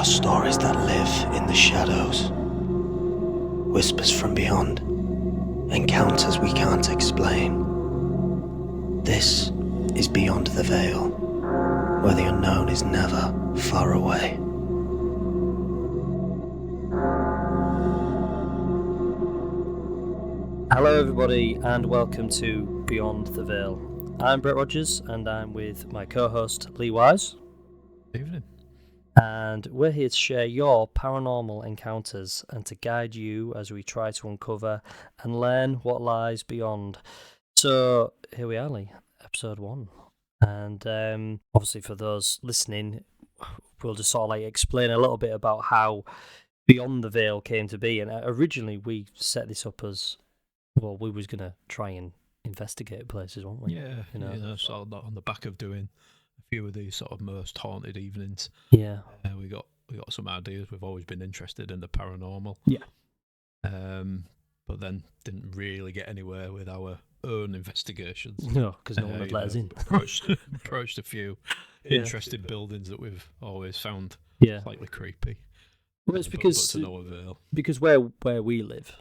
Stories that live in the shadows, whispers from beyond, encounters we can't explain. This is Beyond the Veil, where the unknown is never far away. Hello everybody and welcome to Beyond the Veil. I'm Brett Rogers and I'm with my co-host Lee Wise. Evening. And we're here to share your paranormal encounters and to guide you as we try to uncover and learn what lies beyond. So here we are, Lee, episode 1. And obviously for those listening, we'll just sort of like explain a little bit about how Beyond the Veil came to be. And originally we set this up as, well, we was going to try and investigate places, weren't we? Yeah, sort of on the back of doing a few of these sort of most haunted evenings. Yeah. We got some ideas. We've always been interested in the paranormal. Yeah. But then didn't really get anywhere with our own investigations. No, because no one would let us in. Approached a few interesting buildings that we've always found slightly creepy. Well, it's because but to no avail. Because where we live,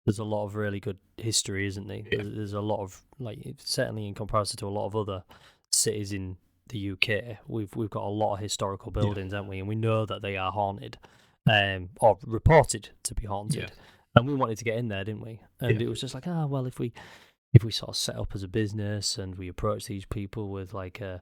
there's a lot of really good history, isn't there? Yeah. There's a lot of, like, certainly in comparison to a lot of other cities in the UK, we've got a lot of historical buildings, haven't we? And we know that they are haunted, or reported to be haunted. Yeah. And we wanted to get in there, didn't we? And it was just like, well, if we sort of set up as a business and we approach these people with like a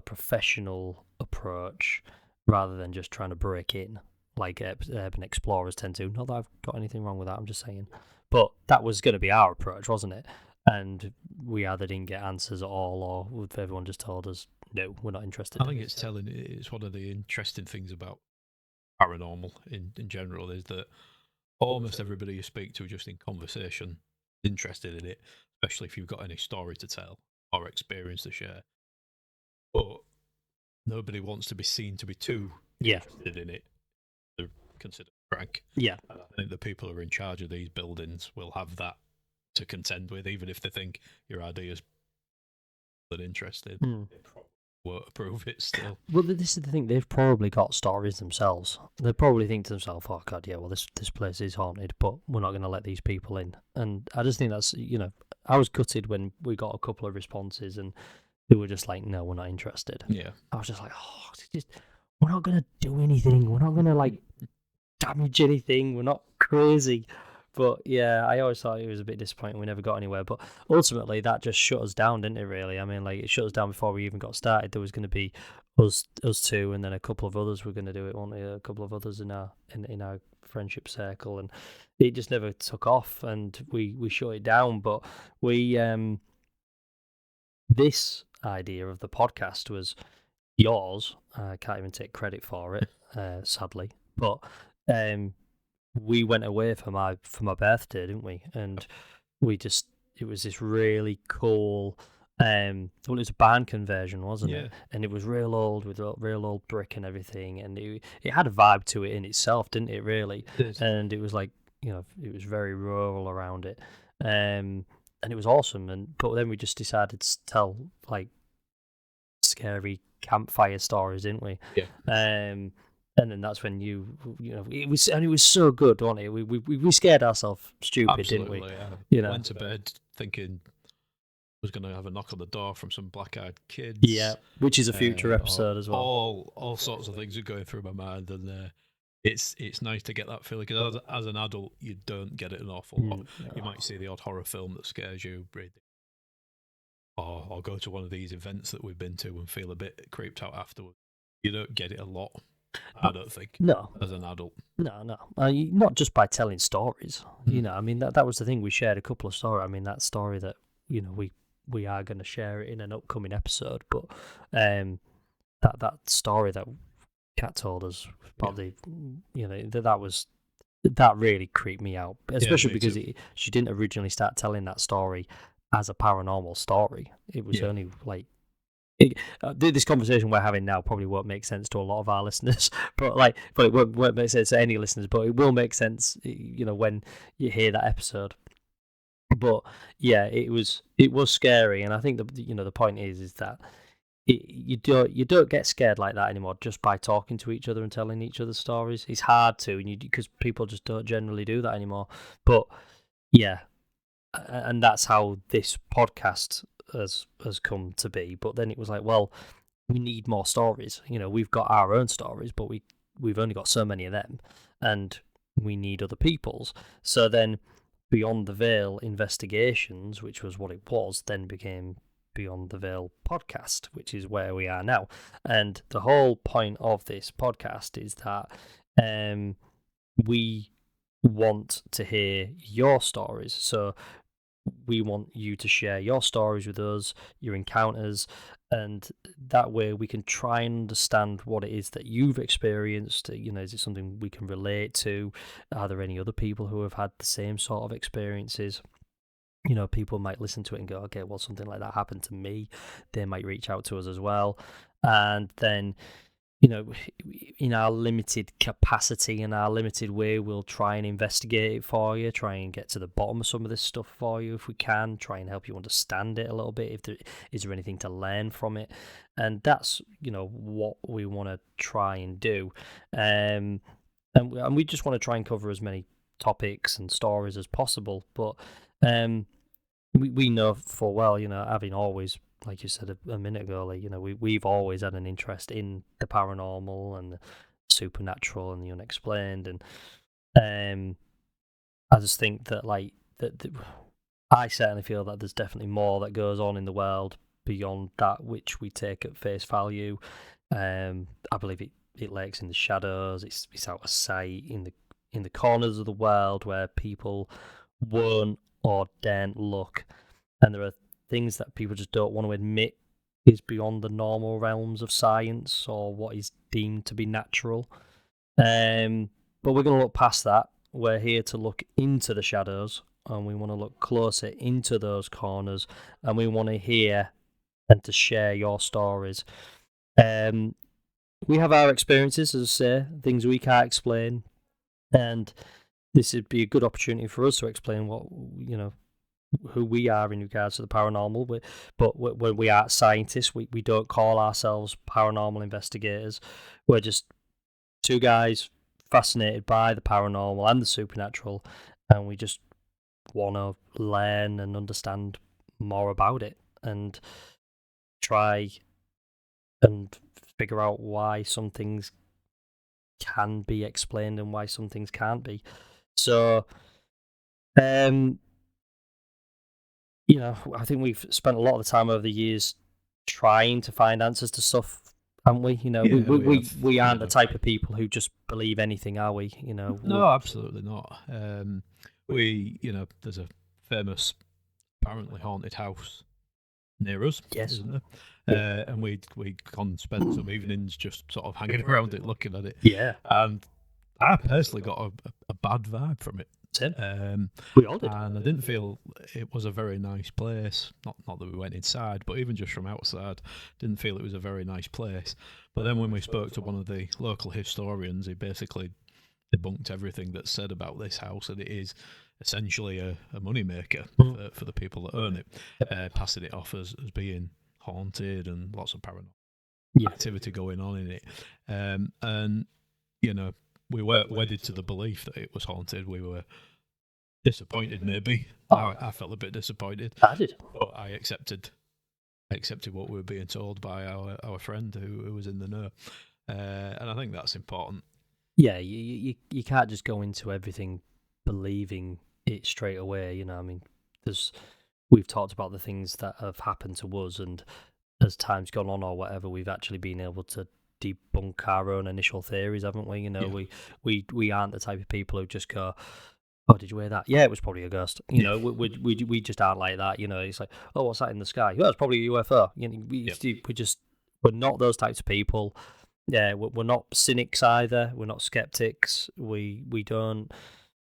professional approach rather than just trying to break in like urban explorers tend to. Not that I've got anything wrong with that, I'm just saying. But that was going to be our approach, wasn't it? And we either didn't get answers at all, or everyone just told us, no, we're not interested. I think it's one of the interesting things about paranormal in general is that almost everybody you speak to just in conversation is interested in it, especially if you've got any story to tell or experience to share. But nobody wants to be seen to be too interested in it. They're considered prank. Yeah. And I think the people who are in charge of these buildings will have that to contend with, even if they think your idea's interesting. They probably won't approve it still. Well, this is the thing, they've probably got stories themselves. They probably think to themselves, oh god, yeah, well, this place is haunted, but we're not going to let these people in. And I just think that's, I was gutted when we got a couple of responses and they were just like, no, we're not interested. Yeah. I was just like, we're not going to do anything. We're not going to like damage anything. We're not crazy. But yeah, I always thought it was a bit disappointing. We never got anywhere. But ultimately, that just shut us down, didn't it, really? I mean, like, it shut us down before we even got started. There was going to be us two, and then a couple of others were going to do it, weren't there? A couple of others in our friendship circle. And it just never took off, and we shut it down. But we, this idea of the podcast was yours. I can't even take credit for it, sadly. But we went away for my birthday, didn't we? And it was this really cool. It was a barn conversion, wasn't it? And it was real old with real old brick and everything, and it had a vibe to it in itself, didn't it? Really, and it was like it was very rural around it, and it was awesome. But then we just decided to tell like scary campfire stories, didn't we? Yeah. And then that's when it was so good, wasn't it? We scared ourselves stupid, absolutely, didn't we? Yeah. Went to bed thinking I was going to have a knock on the door from some black-eyed kids. Yeah, which is a future episode as well. All sorts of things are going through my mind, and it's nice to get that feeling, because as an adult, you don't get it an awful lot. You might see the odd horror film that scares you, or go to one of these events that we've been to and feel a bit creeped out afterwards. You don't get it a lot. I don't think. No. As an adult. No. Not just by telling stories. I mean, that was the thing. We shared a couple of stories. I mean, that story that, we are going to share it in an upcoming episode. But that story that Kat told us, probably, that really creeped me out. Especially because she didn't originally start telling that story as a paranormal story. It was only like, this conversation we're having now probably won't make sense to a lot of our listeners, but it won't make sense to any listeners. But it will make sense, when you hear that episode. But yeah, it was scary, and I think the point is that you don't get scared like that anymore just by talking to each other and telling each other stories. It's hard to, and because people just don't generally do that anymore. But yeah, and that's how this podcast has come to be. But then it was like, well, we need more stories. We've got our own stories, but we've only got so many of them, and we need other people's. So then Beyond the Veil Investigations, which was what it was, then became Beyond the Veil podcast, which is where we are now. And the whole point of this podcast is that we want to hear your stories. So we want you to share your stories with us, your encounters, and that way we can try and understand what it is that you've experienced. Is it something we can relate to? Are there any other people who have had the same sort of experiences? People might listen to it and go, okay, well, something like that happened to me. They might reach out to us as well. And then, in our limited capacity and our limited way, we'll try and investigate it for you, try and get to the bottom of some of this stuff for you if we can, try and help you understand it a little bit. Is there anything to learn from it? And that's, what we want to try and do. And we just want to try and cover as many topics and stories as possible. But we know full well, having always, like you said a minute ago, we've always had an interest in the paranormal and the supernatural and the unexplained, and I just think that I certainly feel that there's definitely more that goes on in the world beyond that which we take at face value. I believe it lurks in the shadows. It's out of sight in the corners of the world where people won't or daren't look, and there are things that people just don't want to admit is beyond the normal realms of science or what is deemed to be natural. But we're going to look past that. We're here to look into the shadows, and we want to look closer into those corners, and we want to hear and to share your stories. We have our experiences, as I say, things we can't explain, and this would be a good opportunity for us to explain what, who we are in regards to the paranormal. But when we are scientists, we don't call ourselves paranormal investigators. We're just two guys fascinated by the paranormal and the supernatural, and we just want to learn and understand more about it and try and figure out why some things can be explained and why some things can't be. So, I think we've spent a lot of the time over the years trying to find answers to stuff, haven't we? We aren't the type of people who just believe anything, are we? No, absolutely not. There's a famous, apparently haunted house near us, yes, isn't there? And we'd gone and spent some evenings just sort of hanging around it, looking at it. Yeah. And I personally got a bad vibe from it. We all did. And I didn't feel it was a very nice place. Not that we went inside, but even just from outside, didn't feel it was a very nice place. But then when we spoke to one of the local historians, he basically debunked everything that's said about this house, and it is essentially a moneymaker for the people that own it, passing it off as being haunted and lots of paranormal activity going on in it. And we weren't wedded to the belief that it was haunted. We were disappointed, maybe. I felt a bit disappointed. I did. But I accepted what we were being told by our friend who was in the know. And I think that's important. Yeah, you can't just go into everything believing it straight away. We've talked about the things that have happened to us, and as time's gone on or whatever, we've actually been able to debunk our own initial theories, haven't we? We aren't the type of people who just go, oh, did you hear that? Yeah, it was probably a ghost. We just aren't like that. It's like, oh, what's that in the sky? Yeah, it's probably a UFO. We're not those types of people. Yeah, we're not cynics either. We're not skeptics. We don't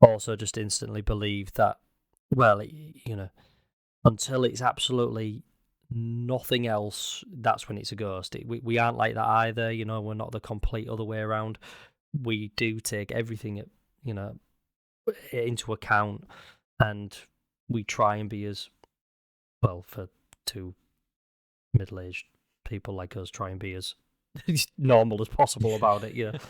also just instantly believe that, well, until it's absolutely nothing else, that's when it's a ghost. We aren't like that either. We're not the complete other way around. We do take everything into account, and we try and be as, well, for two middle-aged people like us try and be as normal as possible about it,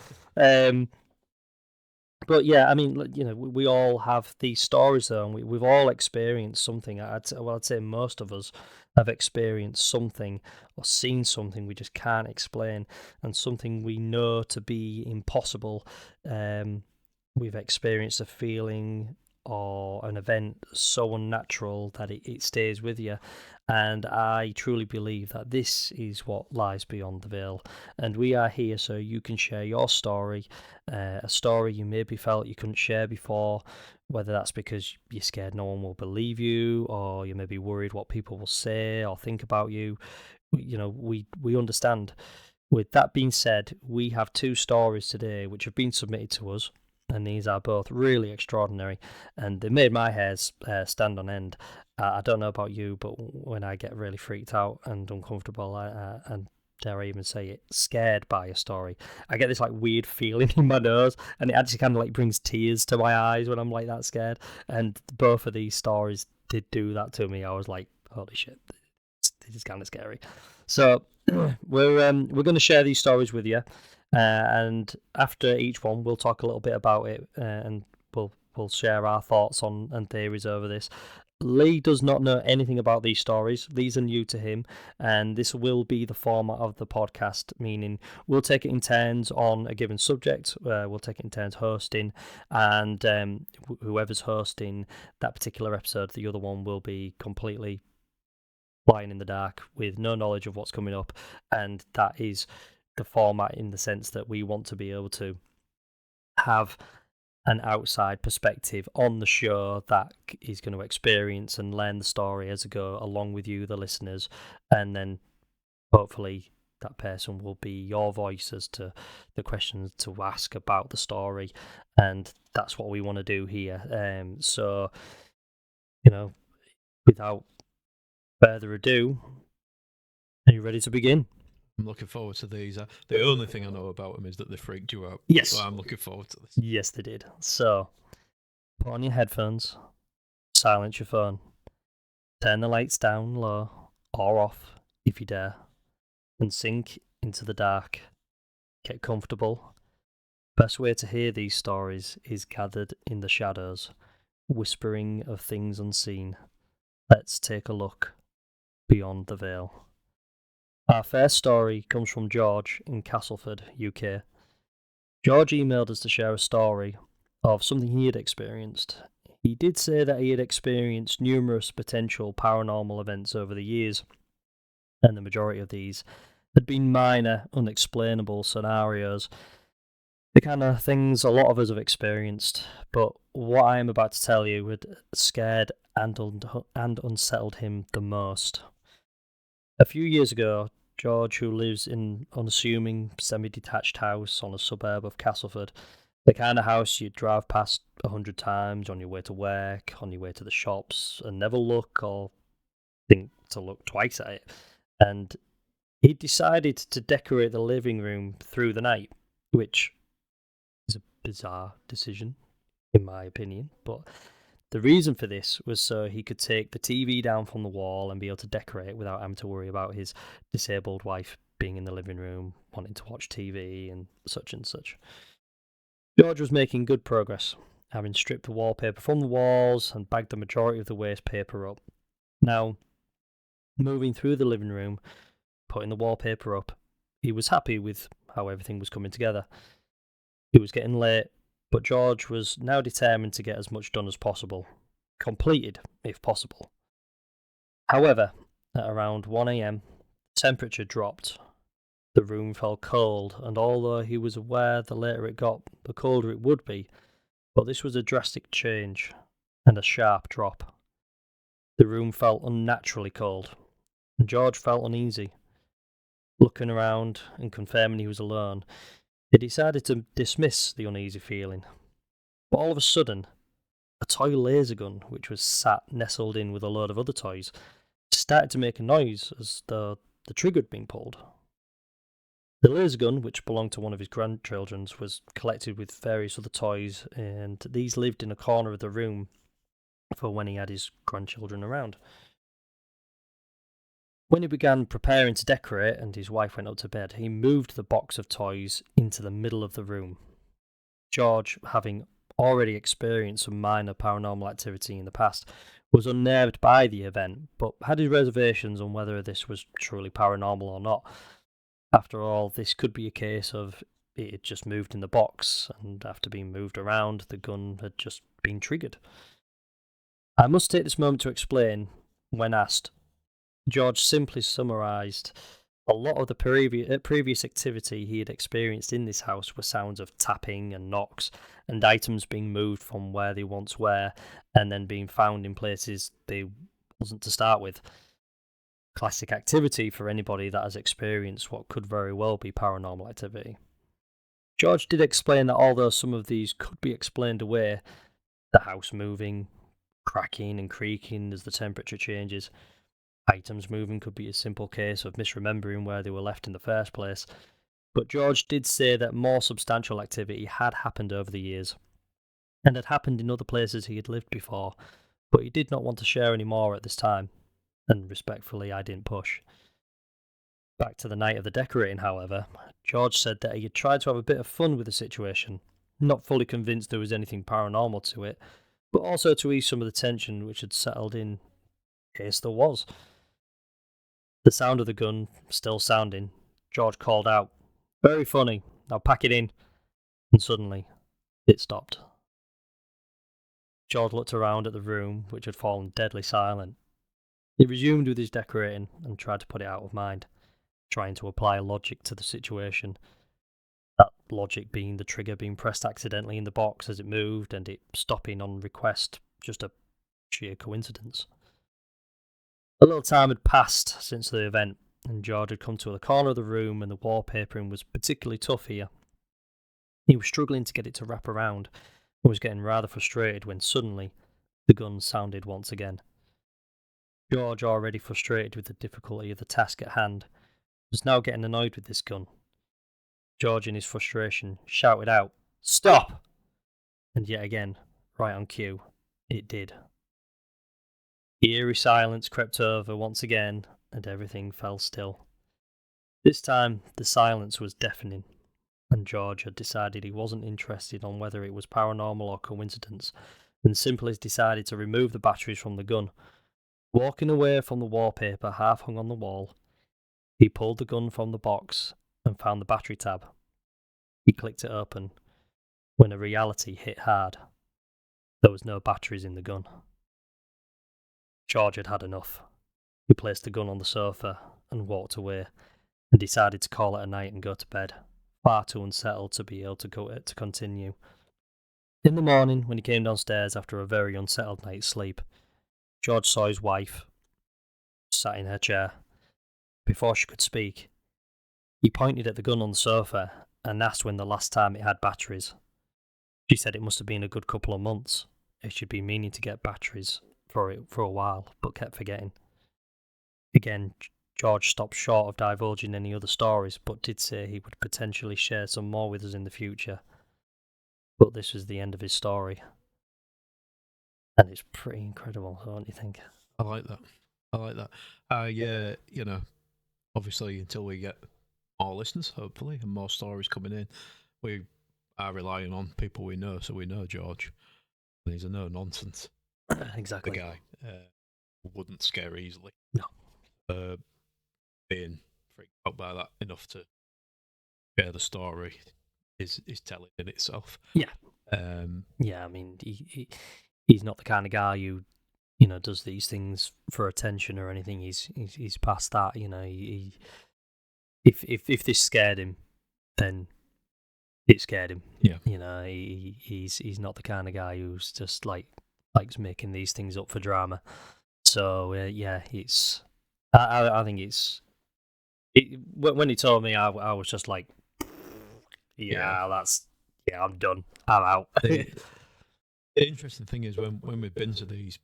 But yeah, I mean, we all have these stories though, and we've all experienced something. I'd say most of us have experienced something or seen something we just can't explain, and something we know to be impossible. We've experienced a feeling or an event so unnatural that it stays with you. And I truly believe that this is what lies beyond the veil. And we are here so you can share your story, a story you maybe felt you couldn't share before, whether that's because you're scared no one will believe you, or you may be worried what people will say or think about you. We understand. With that being said, we have 2 stories today which have been submitted to us, and these are both really extraordinary, and they made my hairs stand on end. I don't know about you, but when I get really freaked out and uncomfortable, and dare I even say it, scared by a story, I get this like weird feeling in my nose, and it actually kind of like brings tears to my eyes when I'm like that scared. And both of these stories did do that to me. I was like, holy shit, this is kind of scary. So we're going to share these stories with you, and after each one, we'll talk a little bit about it, and we'll share our thoughts on and theories over this. Lee does not know anything about these stories. These are new to him, and this will be the format of the podcast, meaning we'll take it in turns on a given subject. We'll take it in turns hosting, and whoever's hosting that particular episode, the other one will be completely flying in the dark with no knowledge of what's coming up. And that is the format in the sense that we want to be able to have an outside perspective on the show that is going to experience and learn the story as I go along with you, the listeners, and then hopefully that person will be your voice as to the questions to ask about the story, and that's what we want to do here. So, without further ado, are you ready to begin? I'm looking forward to these. The only thing I know about them is that they freaked you out. Yes. So I'm looking forward to this. Yes, they did. So, put on your headphones, silence your phone, turn the lights down low or off if you dare, and sink into the dark. Get comfortable. Best way to hear these stories is gathered in the shadows, whispering of things unseen. Let's take a look beyond the veil. Our first story comes from George in Castleford, UK. George emailed us to share a story of something he had experienced. He did say that he had experienced numerous potential paranormal events over the years, and the majority of these had been minor, unexplainable scenarios, the kind of things a lot of us have experienced. But what I am about to tell you had scared and unsettled him the most. A few years ago, George, who lives in an unassuming semi-detached house on a suburb of Castleford, the kind of house you'd drive past 100 times on your way to work, on your way to the shops, and never look or think to look twice at it. And he decided to decorate the living room through the night, which is a bizarre decision, in my opinion, but the reason for this was so he could take the TV down from the wall and be able to decorate it without having to worry about his disabled wife being in the living room, wanting to watch TV and such and such. George was making good progress, having stripped the wallpaper from the walls and bagged the majority of the waste paper up. Now, moving through the living room, putting the wallpaper up, he was happy with how everything was coming together. It was getting late, but George was now determined to get as much done as possible, completed if possible. However, at around 1 a.m, the temperature dropped. The room felt cold, and although he was aware the later it got, the colder it would be, but this was a drastic change and a sharp drop. The room felt unnaturally cold, and George felt uneasy. Looking around and confirming he was alone, he decided to dismiss the uneasy feeling. But all of a sudden, a toy laser gun, which was sat nestled in with a load of other toys, started to make a noise as though the trigger had been pulled. The laser gun, which belonged to one of his grandchildren's, was collected with various other toys, and these lived in a corner of the room for when he had his grandchildren around. When he began preparing to decorate and his wife went up to bed, he moved the box of toys into the middle of the room. George, having already experienced some minor paranormal activity in the past, was unnerved by the event, but had his reservations on whether this was truly paranormal or not. After all, this could be a case of it had just moved in the box, and after being moved around, the gun had just been triggered. I must take this moment to explain, when asked. George simply summarised a lot of the previous activity he had experienced in this house were sounds of tapping and knocks, and items being moved from where they once were, and then being found in places they wasn't to start with. Classic activity for anybody that has experienced what could very well be paranormal activity. George did explain that although some of these could be explained away, the house moving, cracking and creaking as the temperature changes, items moving could be a simple case of misremembering where they were left in the first place, but George did say that more substantial activity had happened over the years, and had happened in other places he had lived before, but he did not want to share any more at this time, and respectfully I didn't push. Back to the night of the decorating, however, George said that he had tried to have a bit of fun with the situation, not fully convinced there was anything paranormal to it, but also to ease some of the tension which had settled in case there was. The sound of the gun still sounding, George called out, "Very funny, now pack it in," and suddenly it stopped. George looked around at the room, which had fallen deadly silent. He resumed with his decorating and tried to put it out of mind, trying to apply logic to the situation. That logic being the trigger being pressed accidentally in the box as it moved and it stopping on request, just a sheer coincidence. A little time had passed since the event, and George had come to the corner of the room and the wallpapering was particularly tough here. He was struggling to get it to wrap around and was getting rather frustrated when suddenly the gun sounded once again. George, already frustrated with the difficulty of the task at hand, was now getting annoyed with this gun. George, in his frustration, shouted out, "Stop!" And yet again, right on cue, it did. The eerie silence crept over once again, and everything fell still. This time, the silence was deafening, and George had decided he wasn't interested on whether it was paranormal or coincidence, and simply decided to remove the batteries from the gun. Walking away from the wallpaper half hung on the wall, he pulled the gun from the box and found the battery tab. He clicked it open, when a reality hit hard. There was no batteries in the gun. George had had enough. He placed the gun on the sofa and walked away, and decided to call it a night and go to bed, far too unsettled to be able to continue. In the morning, when he came downstairs after a very unsettled night's sleep, George saw his wife sat in her chair. Before she could speak, he pointed at the gun on the sofa and asked when the last time it had batteries. She said it must have been a good couple of months, as she'd been meaning to get batteries for it for a while, but kept forgetting. Again, George stopped short of divulging any other stories, but did say he would potentially share some more with us in the future. But this was the end of his story. And it's pretty incredible, don't you think? I like that. Yeah, obviously until we get more listeners, hopefully, and more stories coming in, we are relying on people we know. So we know George, and he's a no-nonsense Exactly. the guy. Wouldn't scare easily. No. Being freaked out by that enough to share the story is telling in itself. Yeah. Yeah, I mean, he's not the kind of guy who, does these things for attention or anything. He's past that. If this scared him, then it scared him. Yeah. He's not the kind of guy who's just likes making these things up for drama. So yeah, it's. I think it's. When he told me, I was just like, yeah, I'm done. I'm out. The interesting thing is when we've been to these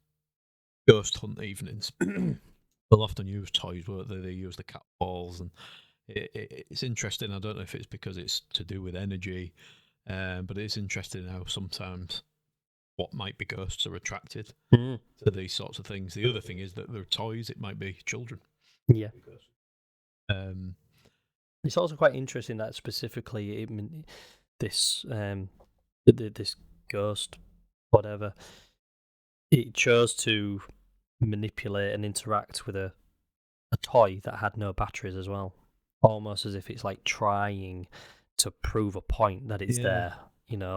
ghost hunt evenings, they'll often use toys, won't they? They use the cat balls, and it's interesting. I don't know if it's because it's to do with energy, but it's interesting how sometimes what might be ghosts are attracted to these sorts of things. The other thing is that they're toys. It might be children. Yeah. Um, It's also quite interesting that specifically this this ghost, whatever, it chose to manipulate and interact with a toy that had no batteries as well, almost as if it's like trying to prove a point that it's Yeah. there.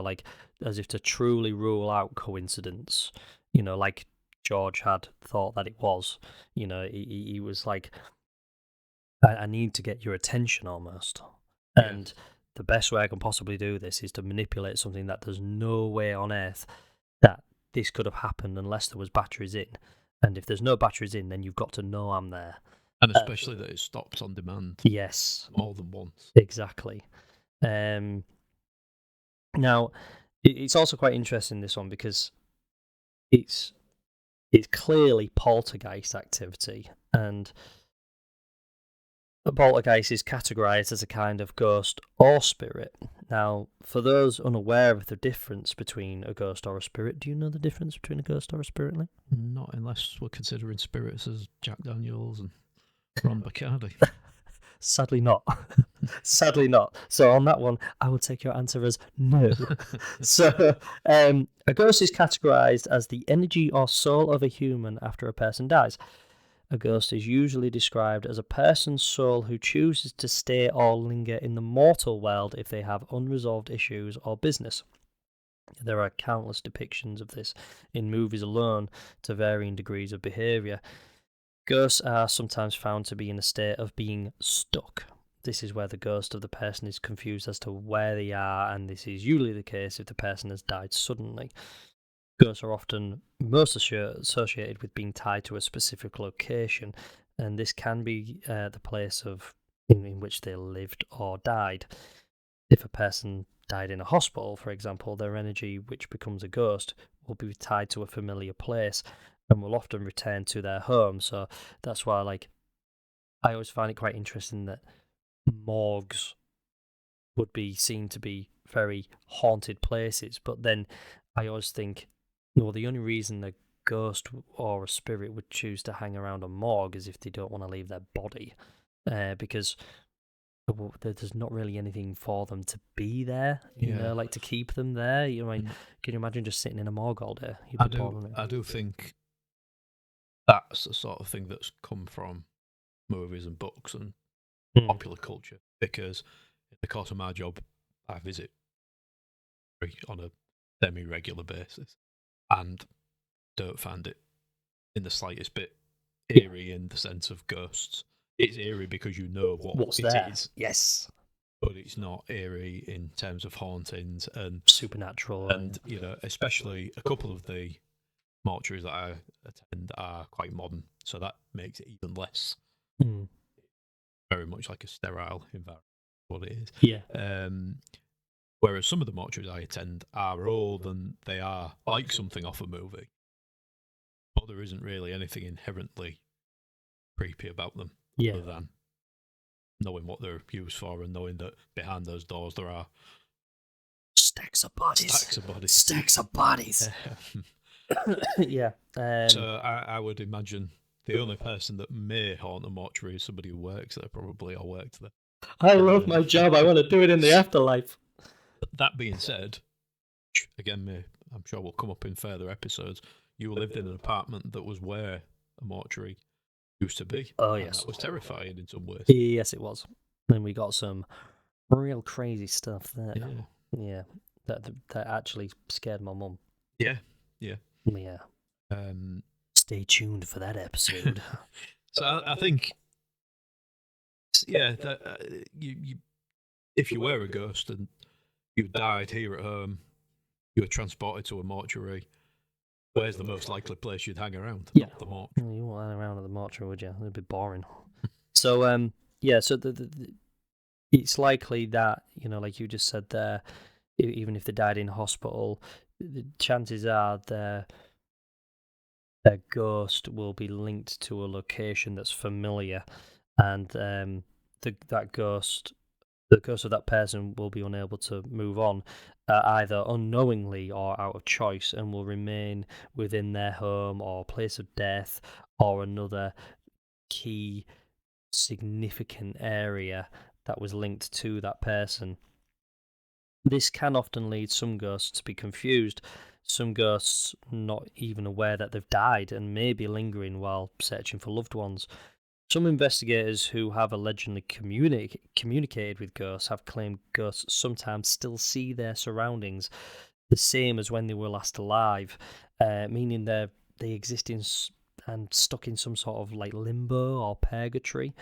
Like as if to truly rule out coincidence. Like George had thought that it was. He was like, I need to get your attention almost. Yeah. And the best way I can possibly do this is to manipulate something that there's no way on earth that this could have happened unless there was batteries in. And if there's no batteries in, then you've got to know I'm there. And especially that it stops on demand. Yes. More than once. Exactly. Now, it's also quite interesting, this one, because it's clearly poltergeist activity, and a poltergeist is categorized as a kind of ghost or spirit. Now, for those unaware of the difference between a ghost or a spirit, do you know the difference between a ghost or a spirit, Lee? Not unless we're considering spirits as Jack Daniels and Ron Bacardi. Sadly not. Sadly not. So on that one, I will take your answer as no. So a ghost is categorized as the energy or soul of a human after a person dies. A ghost is usually described as a person's soul who chooses to stay or linger in the mortal world if they have unresolved issues or business. There are countless depictions of this in movies alone to varying degrees of behaviour. Ghosts are sometimes found to be in a state of being stuck. This is where the ghost of the person is confused as to where they are, and this is usually the case if the person has died suddenly. Ghosts are often most associated with being tied to a specific location, and this can be the place in which they lived or died. If a person died in a hospital, for example, their energy, which becomes a ghost, will be tied to a familiar place and will often return to their home. So that's why, I always find it quite interesting that morgues would be seen to be very haunted places, but then I always think, well, the only reason a ghost or a spirit would choose to hang around a morgue is if they don't want to leave their body, because there's not really anything for them to be there, like to keep them there. Can you imagine just sitting in a morgue all day? I do think that's the sort of thing that's come from movies and books and popular culture, because in the course of my job, I visit on a semi-regular basis and don't find it in the slightest bit eerie in the sense of ghosts. It's eerie because you know what it is. Yes. But it's not eerie in terms of hauntings and supernatural. And, especially a couple of the mortuaries that I attend are quite modern, so that makes it even less. Very much like a sterile environment, what it is. Yeah. Whereas some of the mortuaries I attend are old and they are like something off a movie, but there isn't really anything inherently creepy about them, other than knowing what they're used for and knowing that behind those doors there are stacks of bodies. Yeah. So I would imagine the only person that may haunt a mortuary is somebody who works there, probably, or worked there. I love my job. I want to do it in the afterlife. That being said, again, I'm sure will come up in further episodes, you lived in an apartment that was where a mortuary used to be. Oh, yes. That was terrifying in some ways. Yes, it was. And we got some real crazy stuff there. Yeah. That actually scared my mum. Yeah. Stay tuned for that episode. So I think, that you if you were a ghost and you died here at home, you were transported to a mortuary, where's the most likely place you'd hang around? Yeah. Not the mortuary. Well, you won't hang around at the mortuary, would you? It'd be boring. So, so it's likely that, like you just said there, even if they died in hospital, the chances are their ghost will be linked to a location that's familiar, and the ghost of that person will be unable to move on, either unknowingly or out of choice, and will remain within their home or place of death or another key significant area that was linked to that person. This can often lead some ghosts to be confused, some ghosts not even aware that they've died and may be lingering while searching for loved ones. Some investigators who have allegedly communicated with ghosts have claimed ghosts sometimes still see their surroundings the same as when they were last alive, meaning they exist and stuck in some sort of like limbo or purgatory.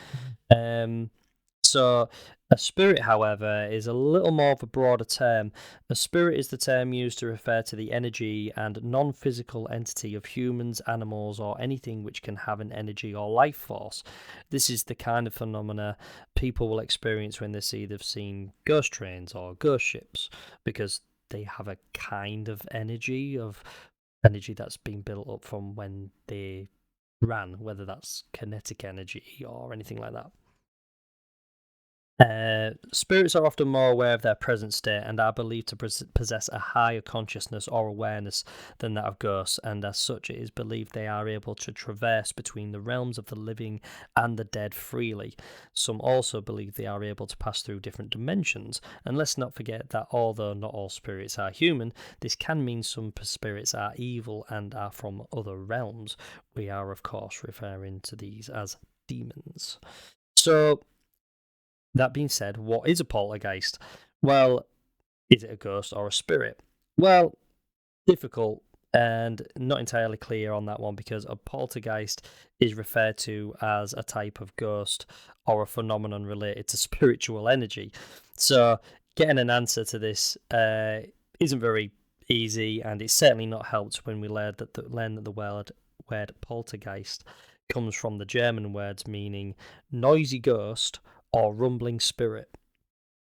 So a spirit, however, is a little more of a broader term. A spirit is the term used to refer to the energy and non-physical entity of humans, animals, or anything which can have an energy or life force. This is the kind of phenomena people will experience when they've seen ghost trains or ghost ships, because they have a kind of energy that's been built up from when they ran, whether that's kinetic energy or anything like that. Spirits are often more aware of their present state and are believed to possess a higher consciousness or awareness than that of ghosts, and as such it is believed they are able to traverse between the realms of the living and the dead freely. Some also believe they are able to pass through different dimensions, and let's not forget that although not all spirits are human, this can mean some spirits are evil and are from other realms. We are of course referring to these as demons. So, that being said, what is a poltergeist? Well, is it a ghost or a spirit? Well, difficult and not entirely clear on that one, because a poltergeist is referred to as a type of ghost or a phenomenon related to spiritual energy. So getting an answer to this isn't very easy, and it's certainly not helped when we learn that the word poltergeist comes from the German words meaning noisy ghost or rumbling spirit.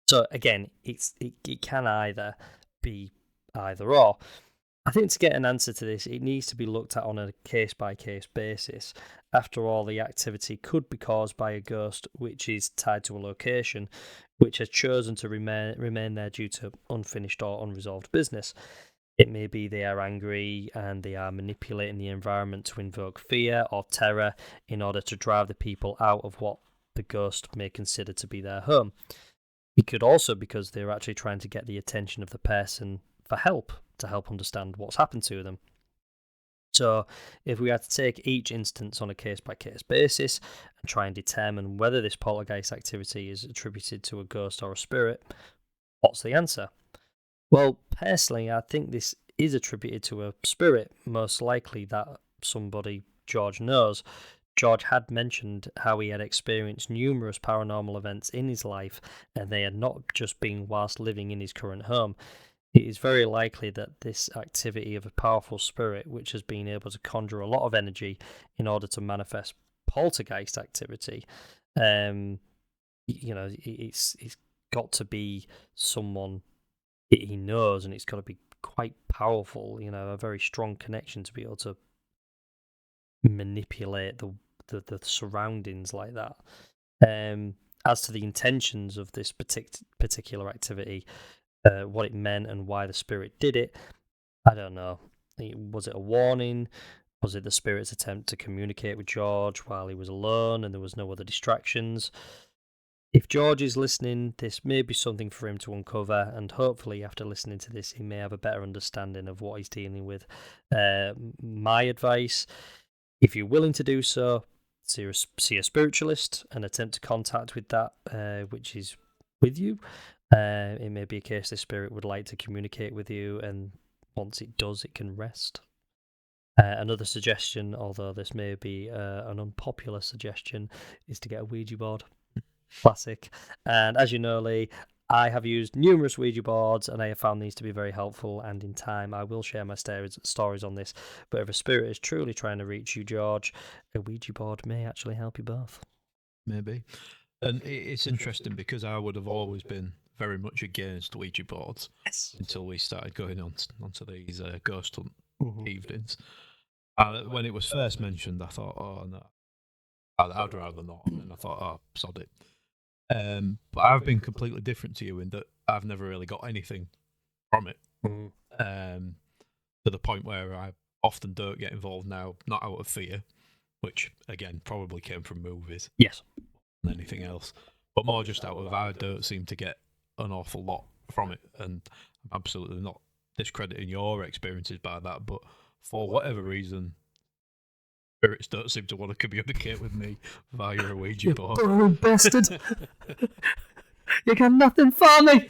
So again, it can either be either or. I think to get an answer to this, it needs to be looked at on a case-by-case basis. After all, the activity could be caused by a ghost which is tied to a location, which has chosen to remain there due to unfinished or unresolved business. It may be they are angry and they are manipulating the environment to invoke fear or terror in order to drive the people out of what the ghost may consider to be their home. It could also be because they're actually trying to get the attention of the person for help, to help understand what's happened to them. So if we had to take each instance on a case-by-case basis and try and determine whether this poltergeist activity is attributed to a ghost or a spirit, what's the answer? Well, personally, I think this is attributed to a spirit, most likely that somebody George knows. George had mentioned how he had experienced numerous paranormal events in his life, and they had not just been whilst living in his current home. It is very likely that this activity of a powerful spirit, which has been able to conjure a lot of energy in order to manifest poltergeist activity, it's got to be someone he knows, and it's got to be quite powerful, a very strong connection to be able to manipulate the surroundings like that. As to the intentions of this particular activity, what it meant and why the spirit did it, I don't know. Was it a warning? Was it the spirit's attempt to communicate with George while he was alone and there was no other distractions? If George is listening, this may be something for him to uncover, and hopefully after listening to this he may have a better understanding of what he's dealing with. My advice, if you're willing to do so, see a spiritualist and attempt to contact with that which is with you. It may be a case the spirit would like to communicate with you, and once it does, it can rest. Another suggestion, although this may be an unpopular suggestion, is to get a Ouija board. Classic. And as you know, Lee, I have used numerous Ouija boards and I have found these to be very helpful, and in time I will share my stories on this. But if a spirit is truly trying to reach you, George, a Ouija board may actually help you both. Maybe. And it's interesting because I would have always been very much against Ouija boards until we started going onto these ghost hunt evenings. When it was first mentioned, I thought, oh no, I'd rather not. And I thought, oh, sod it. But I've been completely different to you in that I've never really got anything from it. To the point where I often don't get involved now, not out of fear, which again probably came from movies. Yes. than anything else. But more just out of I don't seem to get an awful lot from it, and I'm absolutely not discrediting your experiences by that, but for whatever reason, spirits don't seem to want to communicate with me via a Ouija board. You bastard! You got nothing for me!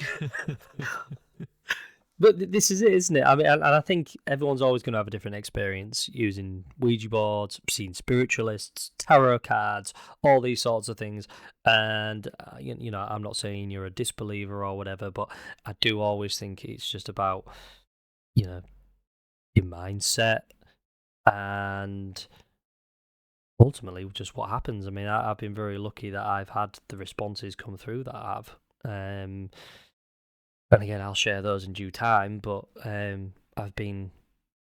But this is it, isn't it? I mean, and I think everyone's always going to have a different experience using Ouija boards, seeing spiritualists, tarot cards, all these sorts of things. And, you know, I'm not saying you're a disbeliever or whatever, but I do always think it's just about, you know, your mindset and ultimately just what happens. I mean, I've been very lucky that I've had the responses come through that I have. And again, I'll share those in due time. But I've been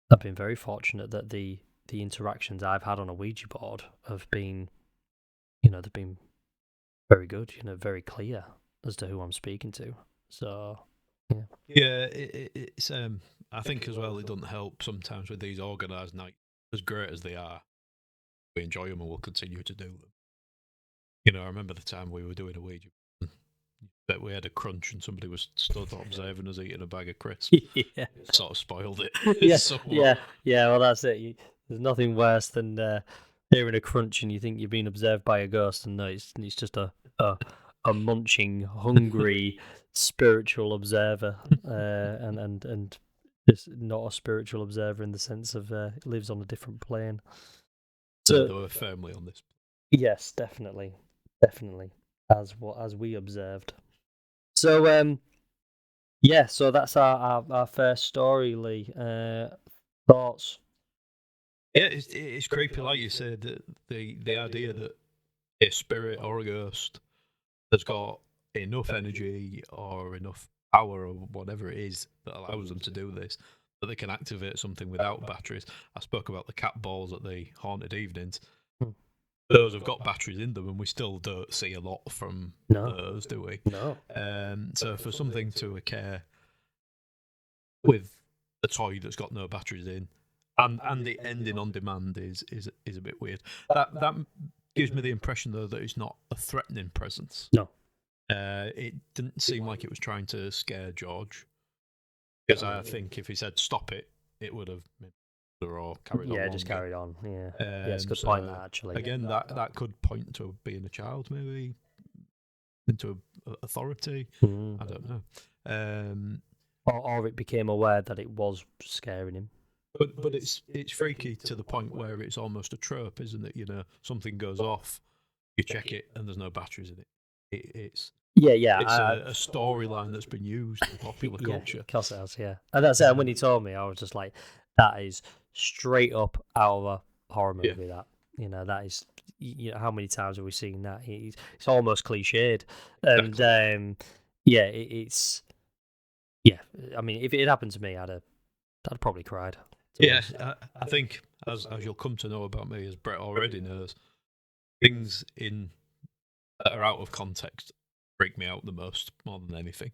very fortunate that the interactions I've had on a Ouija board have been, you know, they've been very good. You know, very clear as to who I'm speaking to. So yeah, yeah, it's I think as well it doesn't help sometimes with these organised nights, as great as they are. We enjoy them and we'll continue to do them. You know, I remember the time we were doing a Ouija. That we had a crunch and somebody was stood observing us eating a bag of crisps. yeah, Sort of spoiled it. yeah, somewhat. yeah. Well, that's it. There's nothing worse than hearing a crunch and you think you're being observed by a ghost, and no, it's just a munching, hungry, spiritual observer, and just not a spiritual observer in the sense of lives on a different plane. So they were firmly on this. Yes, definitely, as we observed. So yeah, so that's our first story, Lee. Thoughts? Yeah, it's creepy, like you said. The idea that a spirit or a ghost has got enough energy or enough power or whatever it is that allows them to do this, that they can activate something without batteries. I spoke about the cat balls at the haunted evenings. Those have got batteries in them, and we still don't see a lot from those, do we? No. So for something to occur with a toy that's got no batteries in, and the ending on demand is a bit weird. That gives me the impression though that it's not a threatening presence. No. It didn't seem like it was trying to scare George, because I think if he said stop it, it would have or carried on. Yeah, just carried on. Yeah, it's a good point. That actually, again, that could point to being a child, maybe into authority. I don't know. Or it became aware that it was scaring him. But it's freaky to the point where it's almost a trope, isn't it? You know, something goes off, you check it, and there's no batteries in it. It's a storyline that's been used in popular culture. Yeah. And that's it. When he told me, I was just like, that is straight up out of a horror movie. That, you know, that is, you know, how many times have we seen that? It's almost cliched. And it's I mean, if it had happened to me, I'd probably cried. Yeah, I think as you'll come to know about me, as Brett already knows, things that are out of context freak me out the most, more than anything.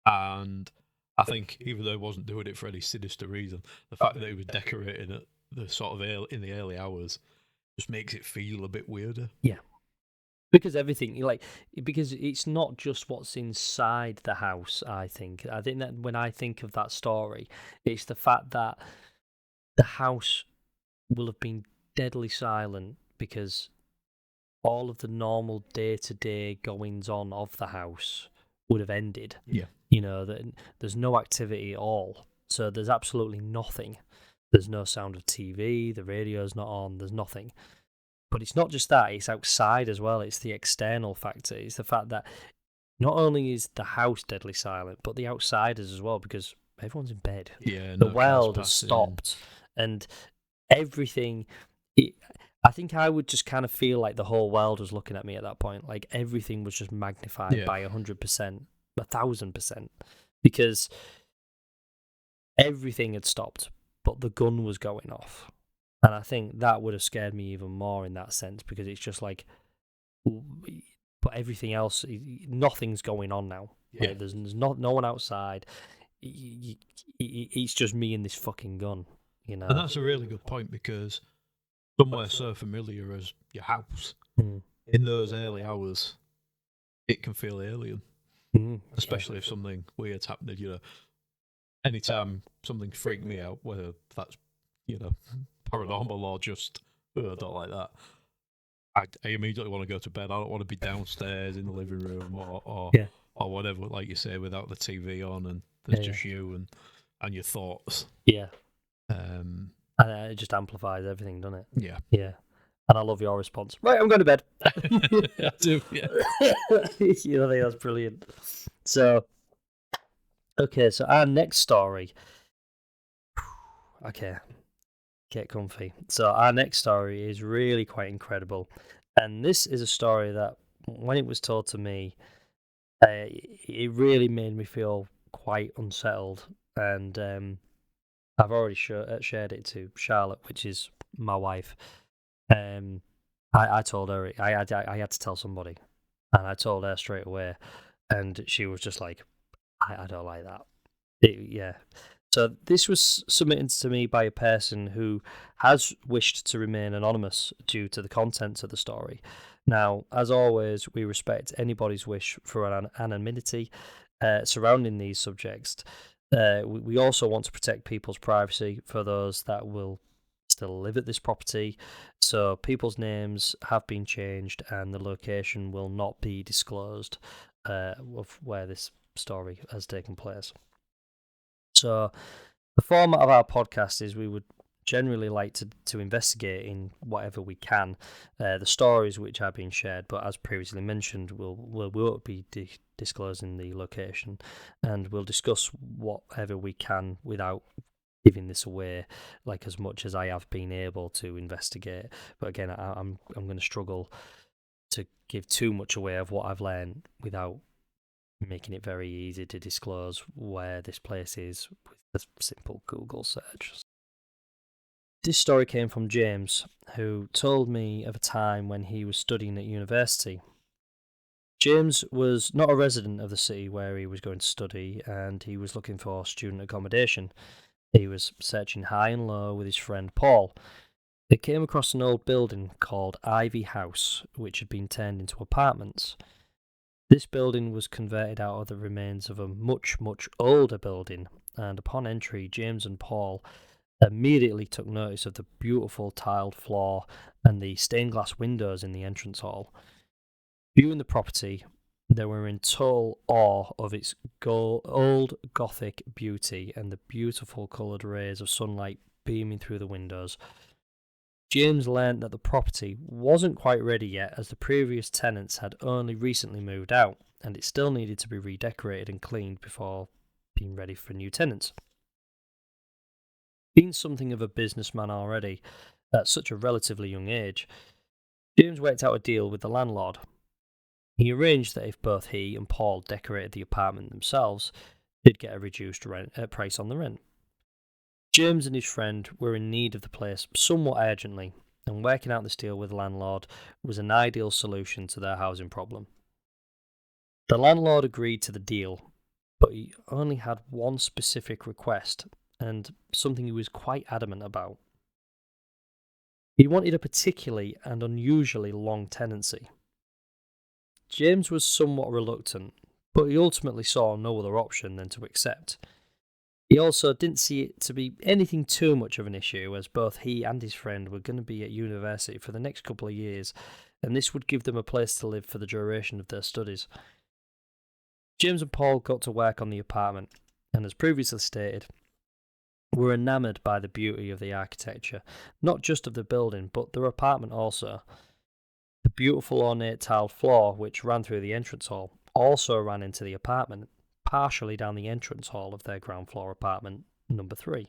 And I think even though he wasn't doing it for any sinister reason, the fact that he was decorating at the sort of in the early hours just makes it feel a bit weirder. Yeah. Because everything, because it's not just what's inside the house, I think that when I think of that story, it's the fact that the house will have been deadly silent because all of the normal day-to-day goings-on of the house would have ended. Yeah. You know, that there's no activity at all. So there's absolutely nothing. There's no sound of TV, the radio's not on, there's nothing. But it's not just that, it's outside as well. It's the external factor. It's the fact that not only is the house deadly silent, but the outsiders as well, because everyone's in bed. Yeah, the world has stopped. And everything... I think I would just kind of feel like the whole world was looking at me at that point. Like everything was just magnified by 100%, 1,000%. Because everything had stopped, but the gun was going off. And I think that would have scared me even more in that sense, because it's just like, but everything else, nothing's going on now. Yeah. Like, there's no one outside. It's just me and this fucking gun, you know. And that's a really good point, because somewhere so familiar as your house, in those early hours, it can feel alien, especially if something weird's happening. Anytime something freaked me out, whether that's paranormal or just I don't like that. I immediately want to go to bed. I don't want to be downstairs in the living room or whatever, like you say, without the TV on and there's just you and your thoughts. Yeah. And it just amplifies everything, doesn't it? Yeah. Yeah. And I love your response. Right, I'm going to bed. I do, yeah. I think that's brilliant. So, okay, so our next story. Okay, get comfy. So our next story is really quite incredible. And this is a story that, when it was told to me, it really made me feel quite unsettled. And I've already shared it to Charlotte, which is my wife. I told her I had to tell somebody, and I told her straight away, and she was just like, I don't like that. Yeah. So this was submitted to me by a person who has wished to remain anonymous due to the contents of the story. Now, as always, we respect anybody's wish for anonymity surrounding these subjects. We also want to protect people's privacy for those that will still live at this property. So people's names have been changed and the location will not be disclosed of where this story has taken place. So the format of our podcast is we would generally like to investigate in whatever we can the stories which have been shared, but as previously mentioned, we won't be disclosing the location, and we'll discuss whatever we can without giving this away, like as much as I have been able to investigate. But again, I'm going to struggle to give too much away of what I've learned without making it very easy to disclose where this place is with a simple Google search. This story came from James, who told me of a time when he was studying at university. James was not a resident of the city where he was going to study, and he was looking for student accommodation. He was searching high and low with his friend Paul. They came across an old building called Ivy House, which had been turned into apartments. This building was converted out of the remains of a much, much older building, and upon entry, James and Paul immediately took notice of the beautiful tiled floor and the stained glass windows in the entrance hall. Viewing the property, they were in total awe of its old Gothic beauty and the beautiful coloured rays of sunlight beaming through the windows. James learnt that the property wasn't quite ready yet, as the previous tenants had only recently moved out, and it still needed to be redecorated and cleaned before being ready for new tenants. Being something of a businessman already, at such a relatively young age, James worked out a deal with the landlord. He arranged that if both he and Paul decorated the apartment themselves, they'd get a reduced price on the rent. James and his friend were in need of the place somewhat urgently, and working out this deal with the landlord was an ideal solution to their housing problem. The landlord agreed to the deal, but he only had one specific request, and something he was quite adamant about. He wanted a particularly and unusually long tenancy. James was somewhat reluctant, but he ultimately saw no other option than to accept. He also didn't see it to be anything too much of an issue, as both he and his friend were going to be at university for the next couple of years, and this would give them a place to live for the duration of their studies. James and Paul got to work on the apartment, and as previously stated, were enamoured by the beauty of the architecture, not just of the building, but their apartment also. The beautiful ornate tiled floor, which ran through the entrance hall, also ran into the apartment, partially down the entrance hall of their ground floor apartment, number 3.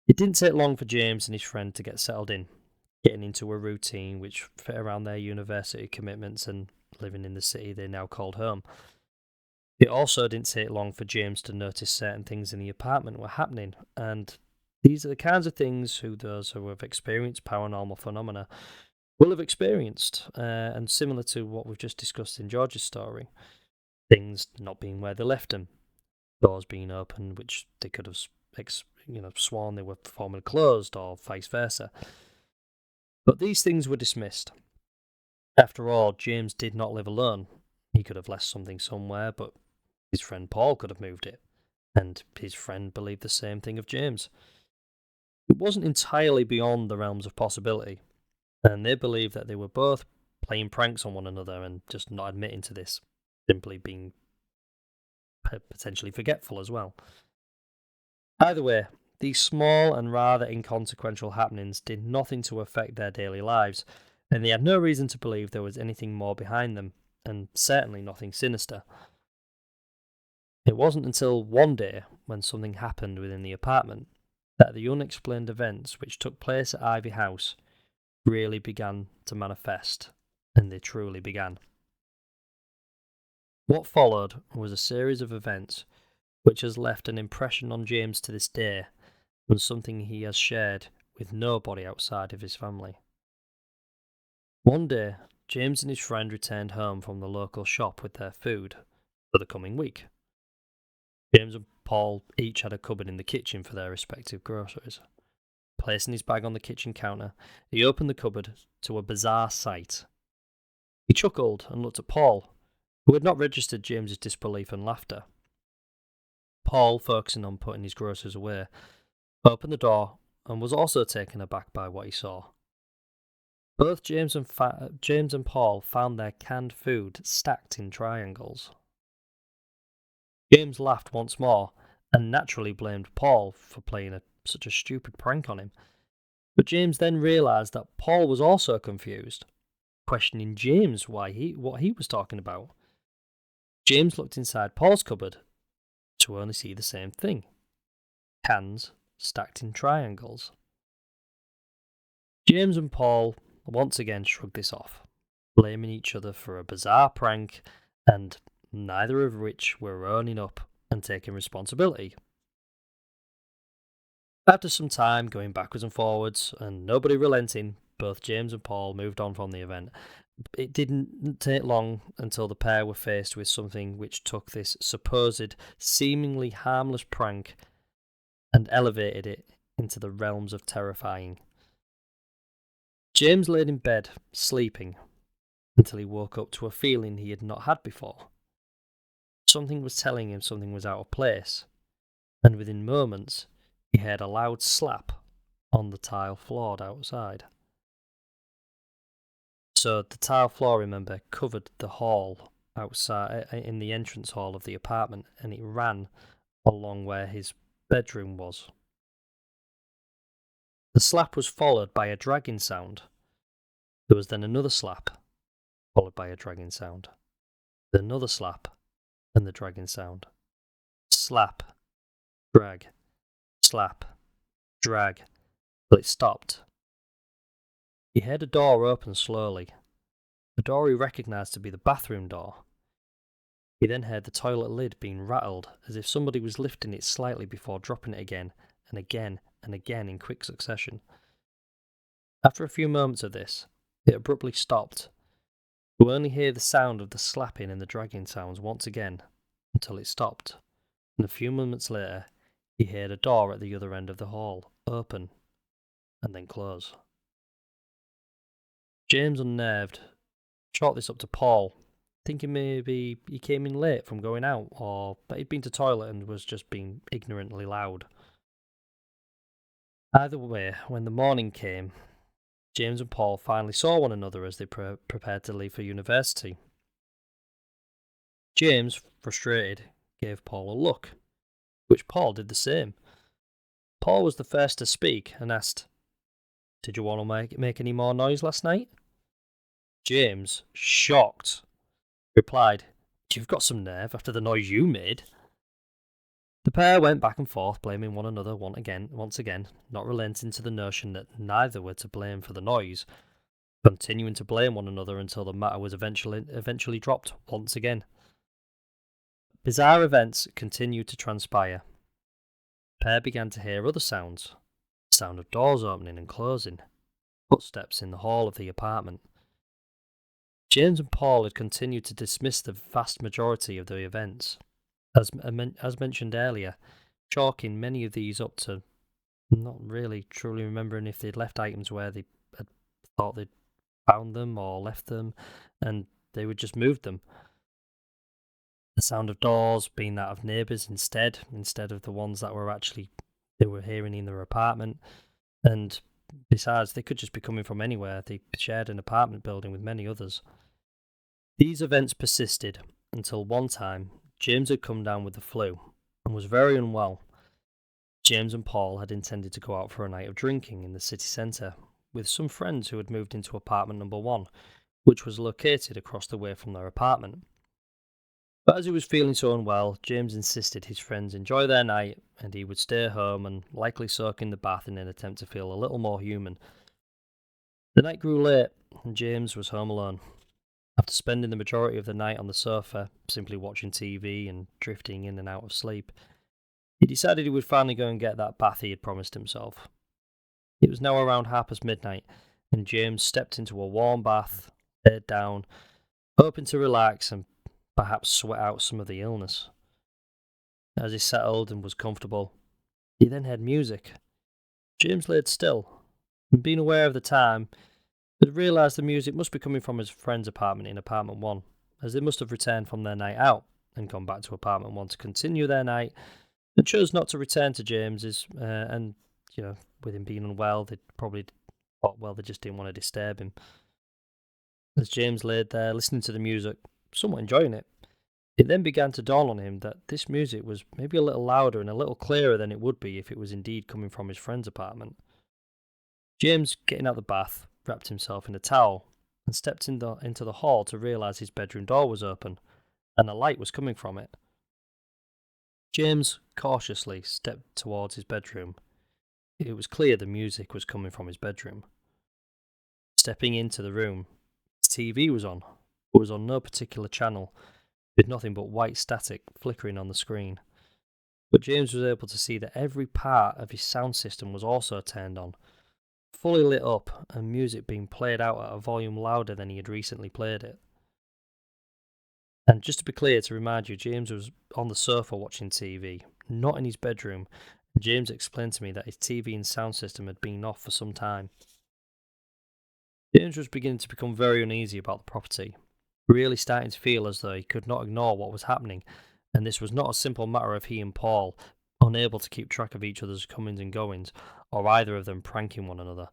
It didn't take long for James and his friend to get settled in, getting into a routine which fit around their university commitments and living in the city they now called home. It also didn't take long for James to notice certain things in the apartment were happening, and these are the kinds of things those who have experienced paranormal phenomena will have experienced, and similar to what we've just discussed in George's story. Things not being where they left them, doors being open which they could have sworn they were formerly closed, or vice versa. But these things were dismissed, After all, James did not live alone. He could have left something somewhere, but his friend Paul could have moved it, and his friend believed the same thing of James. It wasn't entirely beyond the realms of possibility, and they believed that they were both playing pranks on one another and just not admitting to this, simply being potentially forgetful as well. Either way, these small and rather inconsequential happenings did nothing to affect their daily lives, and they had no reason to believe there was anything more behind them, and certainly nothing sinister. It wasn't until one day, when something happened within the apartment, that the unexplained events which took place at Ivy House really began to manifest, and they truly began. What followed was a series of events which has left an impression on James to this day, and something he has shared with nobody outside of his family. One day, James and his friend returned home from the local shop with their food for the coming week. James and Paul each had a cupboard in the kitchen for their respective groceries. Placing his bag on the kitchen counter, he opened the cupboard to a bizarre sight. He chuckled and looked at Paul, who had not registered James's disbelief and laughter. Paul, focusing on putting his groceries away, opened the door and was also taken aback by what he saw. Both James and Paul found their canned food stacked in triangles. James laughed once more and naturally blamed Paul for playing such a stupid prank on him. But James then realised that Paul was also confused, questioning James what he was talking about. James looked inside Paul's cupboard to only see the same thing. Cans stacked in triangles. James and Paul once again shrugged this off, blaming each other for a bizarre prank, and neither of which were owning up and taking responsibility. After some time going backwards and forwards, and nobody relenting, both James and Paul moved on from the event. It didn't take long until the pair were faced with something which took this supposed, seemingly harmless prank and elevated it into the realms of terrifying. James laid in bed, sleeping, until he woke up to a feeling he had not had before. Something was telling him something was out of place, and within moments he heard a loud slap on the tile floor outside. So the tile floor, remember, covered the hall outside in the entrance hall of the apartment, and it ran along where his bedroom was. The slap was followed by a dragging sound. There was then another slap, followed by a dragging sound. Then another slap, and the dragging sound. Slap, drag, slap, drag, but it stopped. He heard a door open slowly, a door he recognised to be the bathroom door. He then heard the toilet lid being rattled, as if somebody was lifting it slightly before dropping it again and again and again in quick succession. After a few moments of this, it abruptly stopped. You could only hear the sound of the slapping and the dragging sounds once again, until it stopped, and a few moments later, he heard a door at the other end of the hall open and then close. James, unnerved, chalked this up to Paul, thinking maybe he came in late from going out, or that he'd been to the toilet and was just being ignorantly loud. Either way, when the morning came, James and Paul finally saw one another as they prepared to leave for university. James, frustrated, gave Paul a look, which Paul did the same. Paul was the first to speak and asked, "Did you want to make any more noise last night?" James, shocked, replied, "You've got some nerve after the noise you made." The pair went back and forth, blaming one another once again, not relenting to the notion that neither were to blame for the noise, continuing to blame one another until the matter was eventually dropped once again. Bizarre events continued to transpire. The pair began to hear other sounds, the sound of doors opening and closing, footsteps in the hall of the apartment. James and Paul had continued to dismiss the vast majority of the events, as mentioned earlier, chalking many of these up to not really truly remembering if they'd left items where they had thought they'd found them or left them, and they would just move them. The sound of doors being that of neighbours instead of the ones that they were hearing in their apartment. And besides, they could just be coming from anywhere. They shared an apartment building with many others. These events persisted until one time James had come down with the flu and was very unwell. James and Paul had intended to go out for a night of drinking in the city centre with some friends who had moved into apartment number 1, which was located across the way from their apartment. But as he was feeling so unwell, James insisted his friends enjoy their night and he would stay home and likely soak in the bath in an attempt to feel a little more human. The night grew late and James was home alone. After spending the majority of the night on the sofa, simply watching TV and drifting in and out of sleep, he decided he would finally go and get that bath he had promised himself. It was now around midnight, and James stepped into a warm bath, laid down, hoping to relax and perhaps sweat out some of the illness. As he settled and was comfortable, he then heard music. James laid still, and being aware of the time, had realised the music must be coming from his friend's apartment in apartment 1, as they must have returned from their night out and gone back to apartment 1 to continue their night, and chose not to return to James's, and, with him being unwell, they probably thought, well, they just didn't want to disturb him. As James laid there, listening to the music, somewhat enjoying it, it then began to dawn on him that this music was maybe a little louder and a little clearer than it would be if it was indeed coming from his friend's apartment. James, getting out of the bath, wrapped himself in a towel and stepped into the hall to realise his bedroom door was open and a light was coming from it. James cautiously stepped towards his bedroom. It was clear the music was coming from his bedroom. Stepping into the room, his TV was on, but was on no particular channel, with nothing but white static flickering on the screen. But James was able to see that every part of his sound system was also turned on, fully lit up, and music being played out at a volume louder than he had recently played it. And just to be clear, to remind you, James was on the sofa watching TV, not in his bedroom, and James explained to me that his TV and sound system had been off for some time. James was beginning to become very uneasy about the property, really starting to feel as though he could not ignore what was happening, and this was not a simple matter of he and Paul unable to keep track of each other's comings and goings, or either of them pranking one another.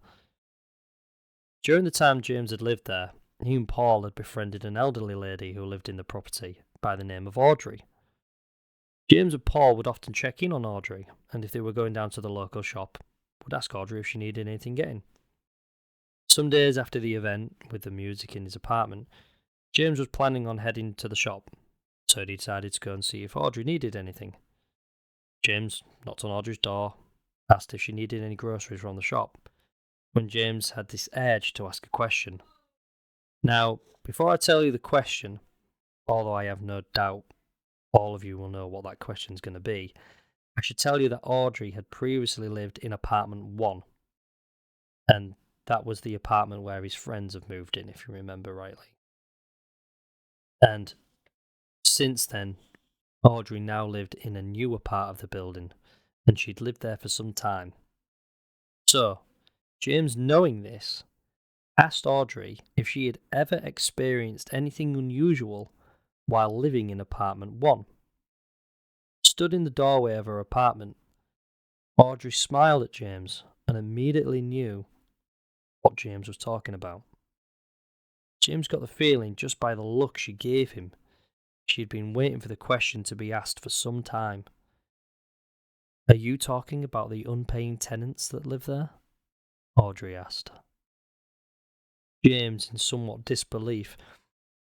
During the time James had lived there, he and Paul had befriended an elderly lady who lived in the property by the name of Audrey. James and Paul would often check in on Audrey, and if they were going down to the local shop, would ask Audrey if she needed anything getting. Some days after the event, with the music in his apartment, James was planning on heading to the shop, so he decided to go and see if Audrey needed anything. James knocked on Audrey's door, asked if she needed any groceries from the shop, when James had this urge to ask a question. Now, before I tell you the question, although I have no doubt all of you will know what that question is going to be, I should tell you that Audrey had previously lived in apartment 1, and that was the apartment where his friends have moved in, if you remember rightly. And since then, Audrey now lived in a newer part of the building, and she'd lived there for some time. So, James, knowing this, asked Audrey if she had ever experienced anything unusual while living in apartment 1. Stood in the doorway of her apartment, Audrey smiled at James and immediately knew what James was talking about. James got the feeling just by the look she gave him, she had been waiting for the question to be asked for some time. "Are you talking about the unpaying tenants that live there?" Audrey asked. James, in somewhat disbelief,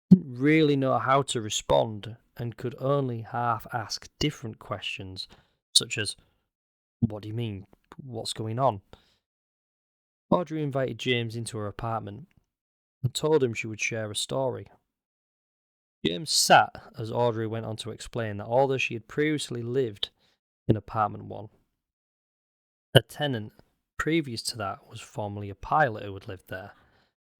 didn't really know how to respond and could only half ask different questions, such as, "What do you mean? What's going on?" Audrey invited James into her apartment and told him she would share a story. James sat as Audrey went on to explain that although she had previously lived in apartment 1, a tenant previous to that was formerly a pilot who had lived there,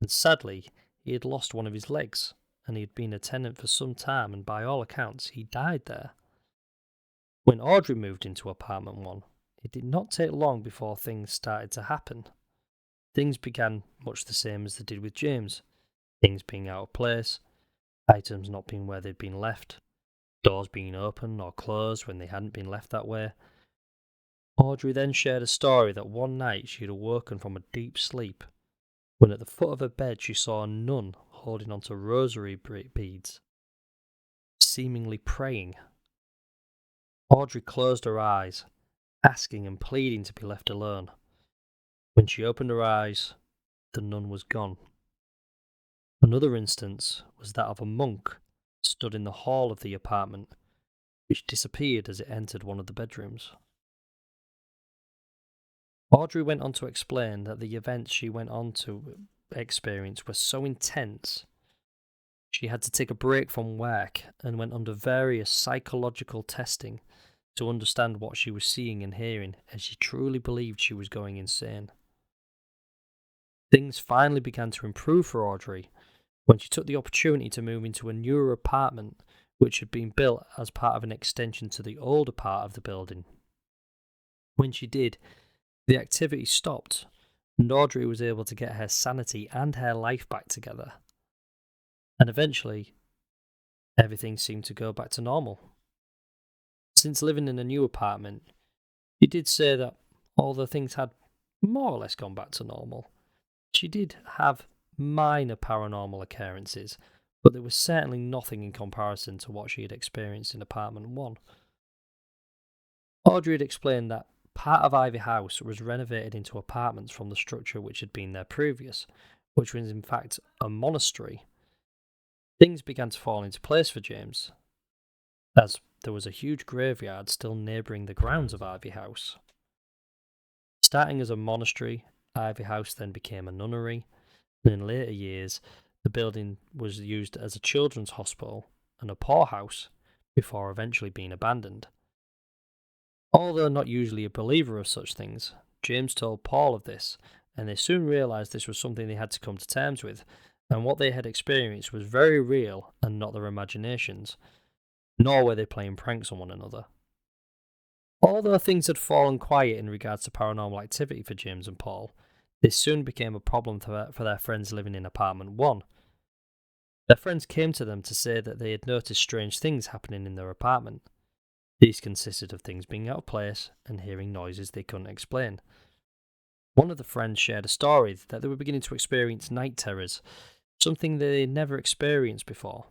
and sadly he had lost one of his legs, and he had been a tenant for some time, and by all accounts he died there. When Audrey moved into apartment 1, it did not take long before things started to happen. things began much the same as they did with James. Things being out of place, items not being where they'd been left, doors being open or closed when they hadn't been left that way. Audrey then shared a story that one night she had awoken from a deep sleep, when at the foot of her bed she saw a nun holding onto rosary beads, seemingly praying. Audrey closed her eyes, asking and pleading to be left alone. When she opened her eyes, the nun was gone. Another instance was that of a monk stood in the hall of the apartment, which disappeared as it entered one of the bedrooms. Audrey went on to explain that the events she went on to experience were so intense, she had to take a break from work and went under various psychological testing to understand what she was seeing and hearing, as she truly believed she was going insane. Things finally began to improve for Audrey when she took the opportunity to move into a newer apartment which had been built as part of an extension to the older part of the building. When she did, the activity stopped, and Audrey was able to get her sanity and her life back together. And eventually, everything seemed to go back to normal. Since living in a new apartment, she did say that although things had more or less gone back to normal, she did have minor paranormal occurrences, but there was certainly nothing in comparison to what she had experienced in apartment 1. Audrey had explained that part of Ivy House was renovated into apartments from the structure which had been there previous, which was in fact a monastery. Things began to fall into place for James, as there was a huge graveyard still neighbouring the grounds of Ivy House. Starting as a monastery, Ivy House then became a nunnery, and in later years the building was used as a children's hospital and a poorhouse before eventually being abandoned. Although not usually a believer of such things, James told Paul of this, and they soon realised this was something they had to come to terms with, and what they had experienced was very real and not their imaginations, nor were they playing pranks on one another. Although things had fallen quiet in regards to paranormal activity for James and Paul, this soon became a problem for their friends living in apartment 1. Their friends came to them to say that they had noticed strange things happening in their apartment. These consisted of things being out of place and hearing noises they couldn't explain. One of the friends shared a story that they were beginning to experience night terrors, something they had never experienced before.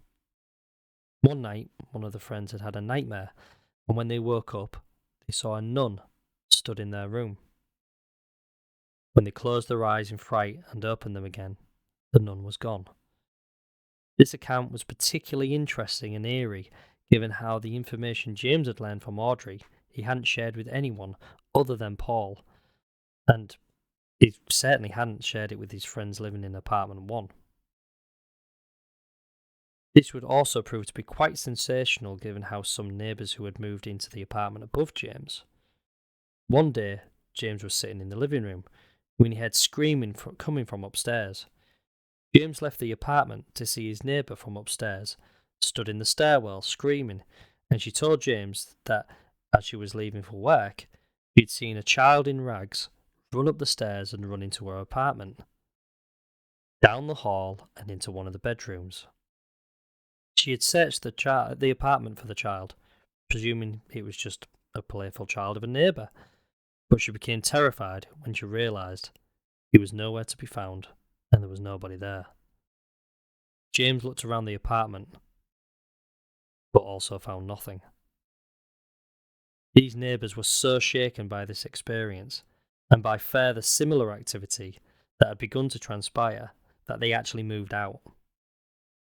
One night, one of the friends had had a nightmare, and when they woke up, they saw a nun stood in their room. When they closed their eyes in fright and opened them again, the nun was gone. This account was particularly interesting and eerie, given how the information James had learned from Audrey he hadn't shared with anyone other than Paul, and he certainly hadn't shared it with his friends living in apartment 1. This would also prove to be quite sensational given how some neighbours who had moved into the apartment above James. One day, James was sitting in the living room when he heard screaming coming from upstairs. James left the apartment to see his neighbour from upstairs, stood in the stairwell screaming, and she told James that as she was leaving for work, she'd seen a child in rags run up the stairs and run into her apartment, down the hall and into one of the bedrooms. She had searched the apartment for the child, presuming it was just a playful child of a neighbour, but she became terrified when she realised he was nowhere to be found and there was nobody there. James looked around the apartment, but also found nothing. These neighbours were so shaken by this experience, and by further similar activity that had begun to transpire, that they actually moved out.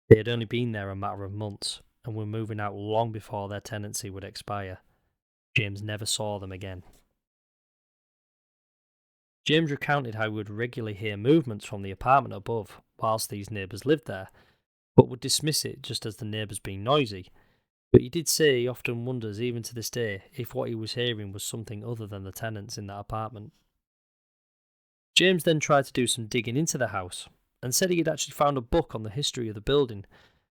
They had only been there a matter of months, and were moving out long before their tenancy would expire. James never saw them again. James recounted how he would regularly hear movements from the apartment above whilst these neighbours lived there, but would dismiss it just as the neighbours being noisy. But he did say he often wonders, even to this day, if what he was hearing was something other than the tenants in that apartment. James then tried to do some digging into the house, and said he had actually found a book on the history of the building.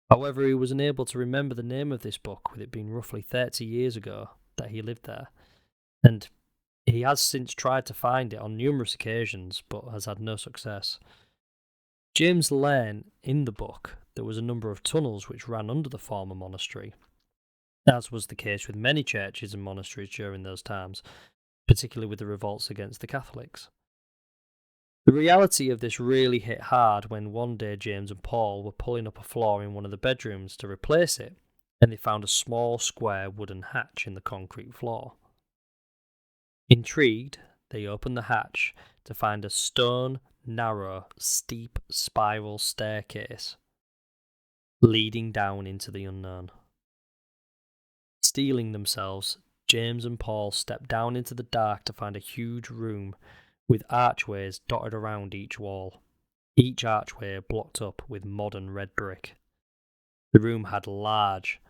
However, he was unable to remember the name of this book, with it being roughly 30 years ago that he lived there, and He has since tried to find it on numerous occasions, but has had no success. James learned in the book there was a number of tunnels which ran under the former monastery, as was the case with many churches and monasteries during those times, particularly with the revolts against the Catholics. The reality of this really hit hard when one day James and Paul were pulling up a floor in one of the bedrooms to replace it, and they found a small square wooden hatch in the concrete floor. Intrigued, they opened the hatch to find a stone, narrow, steep spiral staircase leading down into the unknown. Steeling themselves, James and Paul stepped down into the dark to find a huge room with archways dotted around each wall, each archway blocked up with modern red brick. The room had large,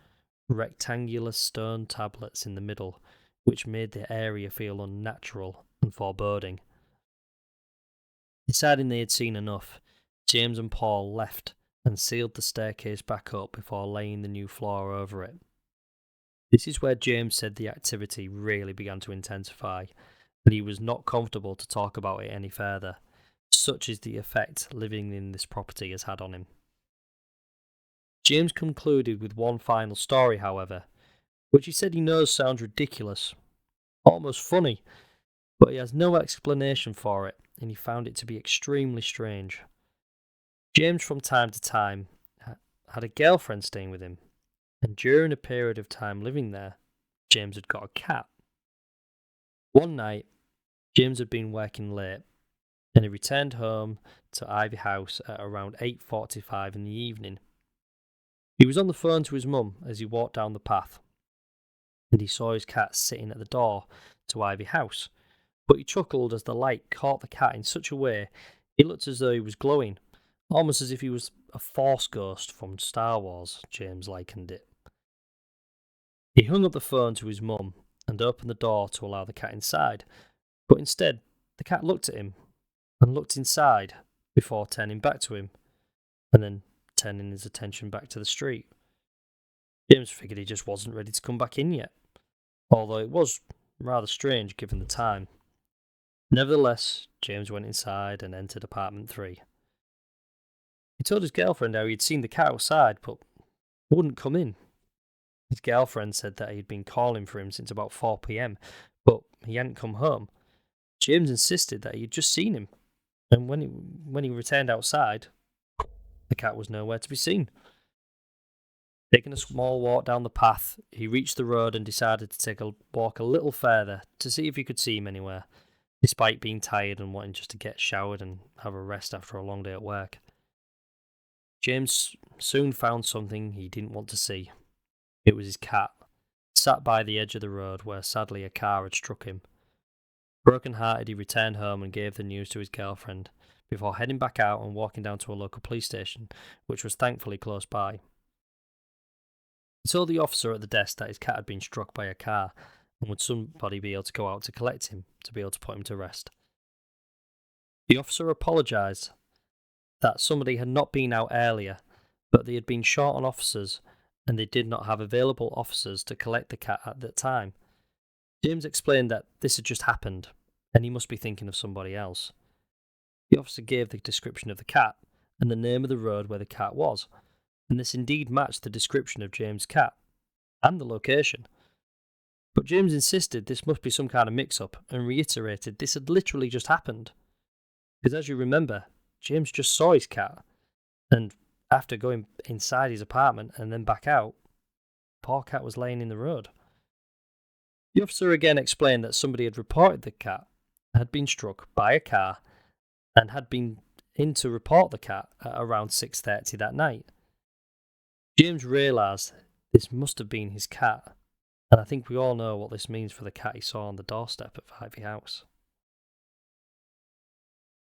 rectangular stone tablets in the middle, which made the area feel unnatural and foreboding. Deciding they had seen enough, James and Paul left and sealed the staircase back up before laying the new floor over it. This is where James said the activity really began to intensify, and he was not comfortable to talk about it any further. Such is the effect living in this property has had on him. James concluded with one final story, however, which he said he knows sounds ridiculous, almost funny, but he has no explanation for it, and he found it to be extremely strange. James from time to time had a girlfriend staying with him, and during a period of time living there, James had got a cat. One night, James had been working late, and he returned home to Ivy House at around 8:45 in the evening. He was on the phone to his mum as he walked down the path, and he saw his cat sitting at the door to Ivy House, but he chuckled as the light caught the cat in such a way it looked as though he was glowing, almost as if he was a Force ghost from Star Wars, James likened it. He hung up the phone to his mum and opened the door to allow the cat inside, but instead the cat looked at him and looked inside before turning back to him, and then turning his attention back to the street. James figured he just wasn't ready to come back in yet, although it was rather strange given the time. Nevertheless, James went inside and entered apartment 3. He told his girlfriend how he'd seen the cat outside, but wouldn't come in. His girlfriend said that he'd been calling for him since about 4 p.m, but he hadn't come home. James insisted that he'd just seen him, and when he returned outside, the cat was nowhere to be seen. Taking a small walk down the path, he reached the road and decided to take a walk a little further to see if he could see him anywhere, despite being tired and wanting just to get showered and have a rest after a long day at work. James soon found something he didn't want to see. It was his cat, sat by the edge of the road where sadly a car had struck him. Broken-hearted, he returned home and gave the news to his girlfriend, before heading back out and walking down to a local police station, which was thankfully close by. He told the officer at the desk that his cat had been struck by a car, and would somebody be able to go out to collect him, to be able to put him to rest. The officer apologised that somebody had not been out earlier, but they had been short on officers, and they did not have available officers to collect the cat at that time. James explained that this had just happened, and he must be thinking of somebody else. The officer gave the description of the cat, and the name of the road where the cat was, and this indeed matched the description of James' cat, and the location. But James insisted this must be some kind of mix-up, and reiterated this had literally just happened. Because as you remember, James just saw his cat, and after going inside his apartment and then back out, the poor cat was laying in the road. The officer again explained that somebody had reported the cat had been struck by a car and had been in to report the cat at around 6:30 that night. James realised this must have been his cat, and I think we all know what this means for the cat he saw on the doorstep of Ivy House.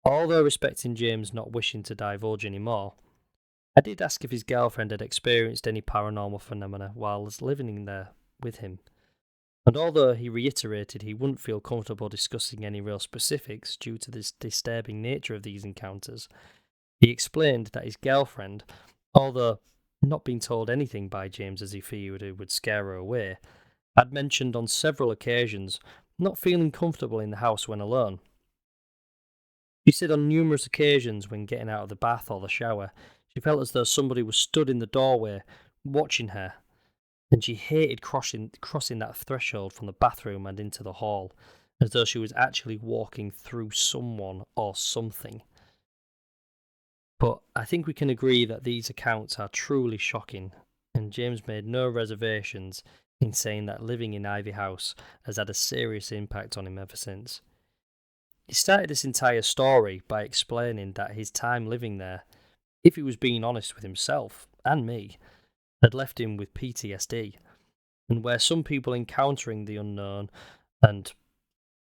Although respecting James not wishing to divulge any more, I did ask if his girlfriend had experienced any paranormal phenomena while living in there with him, and although he reiterated he wouldn't feel comfortable discussing any real specifics due to the disturbing nature of these encounters, he explained that his girlfriend, although not being told anything by James as he feared it would scare her away, had mentioned on several occasions not feeling comfortable in the house when alone. She said on numerous occasions when getting out of the bath or the shower, she felt as though somebody was stood in the doorway watching her, and she hated crossing that threshold from the bathroom and into the hall, as though she was actually walking through someone or something. But I think we can agree that these accounts are truly shocking, and James made no reservations in saying that living in Ivy House has had a serious impact on him ever since. He started this entire story by explaining that his time living there, if he was being honest with himself and me, had left him with PTSD, and where some people encountering the unknown and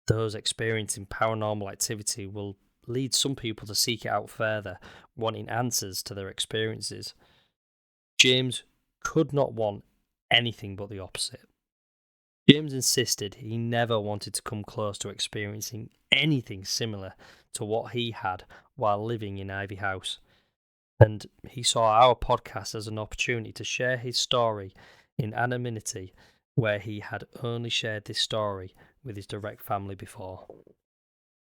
those experiencing paranormal activity will lead some people to seek it out further, wanting answers to their experiences. James could not want anything but the opposite. James insisted he never wanted to come close to experiencing anything similar to what he had while living in Ivy House, and he saw our podcast as an opportunity to share his story in anonymity, where he had only shared this story with his direct family before.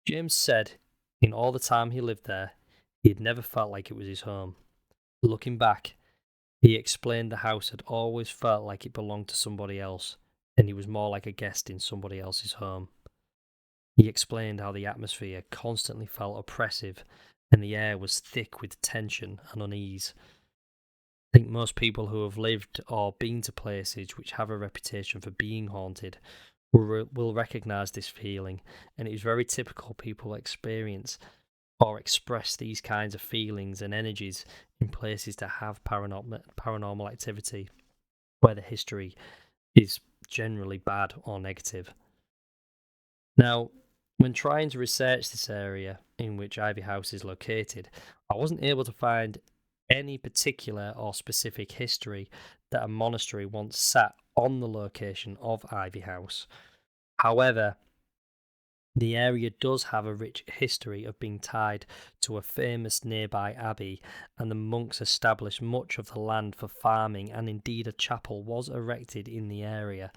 James said in all the time he lived there, he had never felt like it was his home. Looking back, he explained the house had always felt like it belonged to somebody else, and he was more like a guest in somebody else's home. He explained how the atmosphere constantly felt oppressive and the air was thick with tension and unease. I think most people who have lived or been to places which have a reputation for being haunted will recognise this feeling, and it is very typical people experience or express these kinds of feelings and energies in places that have paranormal activity, where the history is generally bad or negative. Now, when trying to research this area in which Ivy House is located, I wasn't able to find any particular or specific history that a monastery once sat on the location of Ivy House. However, the area does have a rich history of being tied to a famous nearby abbey, and the monks established much of the land for farming, and indeed a chapel was erected in the area.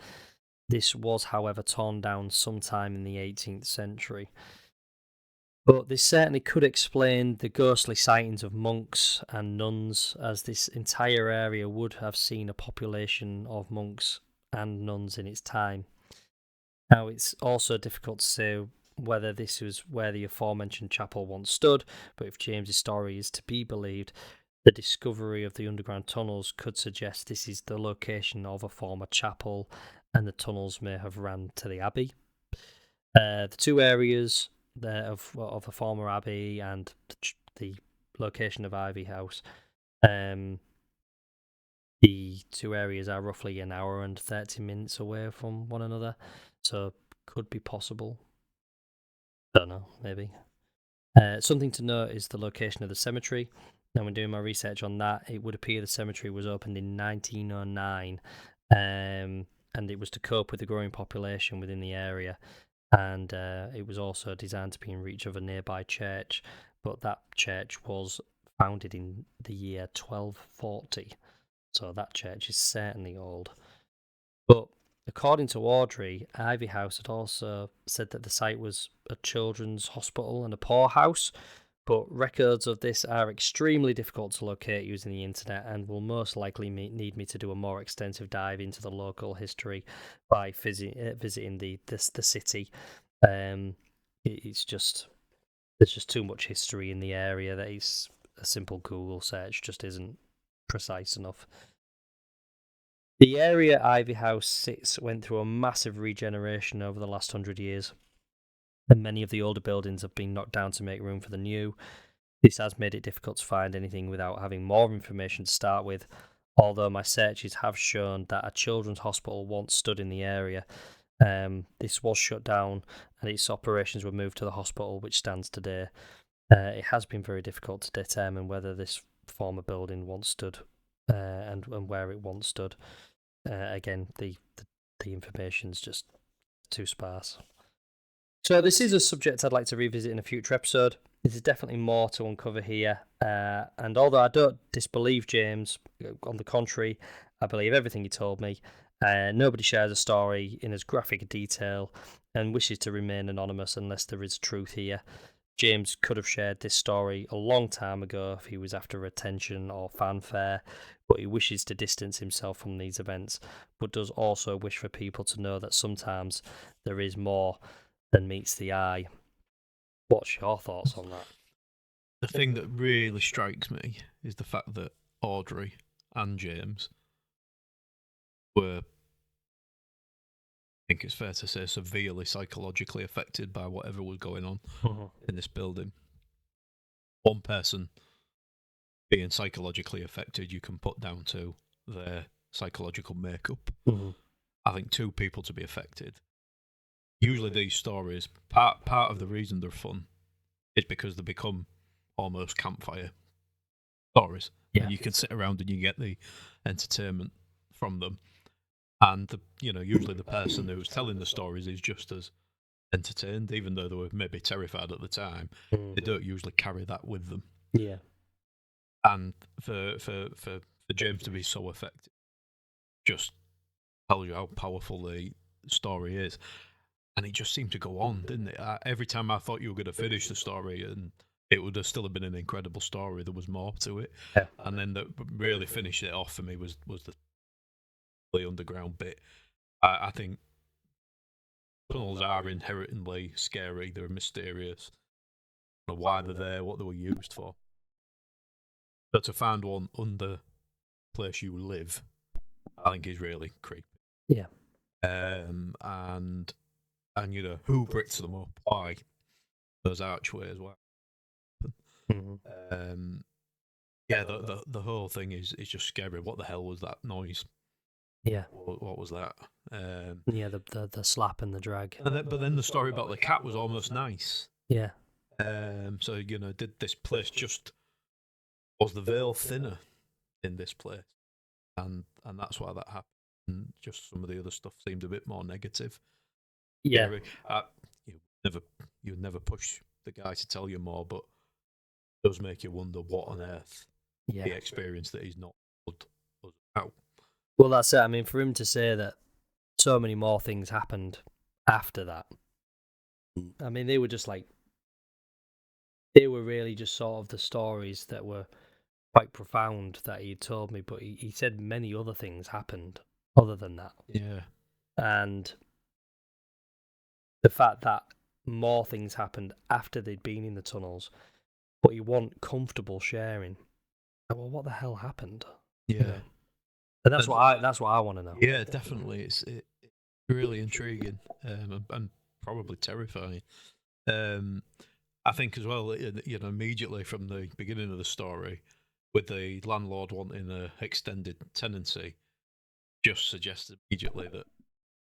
This was, however, torn down sometime in the 18th century. But this certainly could explain the ghostly sightings of monks and nuns, as this entire area would have seen a population of monks and nuns in its time. Now, it's also difficult to say whether this was where the aforementioned chapel once stood, but if James's story is to be believed, the discovery of the underground tunnels could suggest this is the location of a former chapel, and the tunnels may have ran to the abbey. The two areas there of a former abbey and the location of Ivy House, the two areas are roughly an hour and 30 minutes away from one another, so could be possible. Don't know, maybe. Something to note is the location of the cemetery. Now, when doing my research on that, it would appear the cemetery was opened in 1909, and it was to cope with the growing population within the area, and it was also designed to be in reach of a nearby church, but that church was founded in the year 1240, so that church is certainly old. But according to Audrey, Ivy House had also said that the site was a children's hospital and a poorhouse, but records of this are extremely difficult to locate using the internet, and will most likely need me to do a more extensive dive into the local history by visiting the city. It's just there's just too much history in the area that a simple Google search just isn't precise enough. The area Ivy House sits went through a massive regeneration over the last 100 years, and many of the older buildings have been knocked down to make room for the new. This has made it difficult to find anything without having more information to start with, although my searches have shown that a children's hospital once stood in the area. This was shut down and its operations were moved to the hospital which stands today. It has been very difficult to determine whether this former building once stood and where it once stood. Again, the information's just too sparse. So this is a subject I'd like to revisit in a future episode. There's definitely more to uncover here, and although I don't disbelieve James, on the contrary, I believe everything he told me, Nobody shares a story in as graphic a detail and wishes to remain anonymous unless there is truth here. James could have shared this story a long time ago if he was after attention or fanfare, but he wishes to distance himself from these events, but does also wish for people to know that sometimes there is more than meets the eye. What's your thoughts on that? The thing that really strikes me is the fact that Audrey and James were, I think it's fair to say, severely psychologically affected by whatever was going on in this building. One person being psychologically affected, you can put down to their psychological makeup. I think 2 people to be affected. Usually these stories, part of the reason they're fun is because they become almost campfire stories. Yeah. And you can sit around and you get the entertainment from them. And usually the person who's telling the stories is just as entertained, even though they were maybe terrified at the time. They don't usually carry that with them. Yeah. And for James to be so effective just tells you how powerful the story is. And it just seemed to go on, didn't it? Every time I thought you were going to finish the story and it would have still have been an incredible story, there was more to it. Yeah. And then that really finished it off for me was the underground bit. I think tunnels are inherently scary. They're mysterious. I don't know why they're there, what they were used for. But to find one under the place you live, I think is really creepy. Yeah. And who bricks them up? Why? Those archways, why? Yeah, the whole thing is just scary. What the hell was that noise? Yeah. What was that? Yeah, the slap and the drag. But then the story about the cat was almost nice. Yeah. So did this place was the veil thinner in this place, and that's why that happened. And just some of the other stuff seemed a bit more negative. Yeah. You would never push the guy to tell you more, but it does make you wonder what on earth the experience that he's not told us about. Well, that's it. I mean, for him to say that so many more things happened after that, I mean, they were just they were really just sort of the stories that were quite profound that he told me, but he said many other things happened other than that. Yeah. And the fact that more things happened after they'd been in the tunnels, but he wasn't comfortable sharing. Well, what the hell happened? Yeah. And that's what I want to know. Yeah, definitely. It's really intriguing and probably terrifying. I think as well, immediately from the beginning of the story, with the landlord wanting an extended tenancy, just suggests immediately that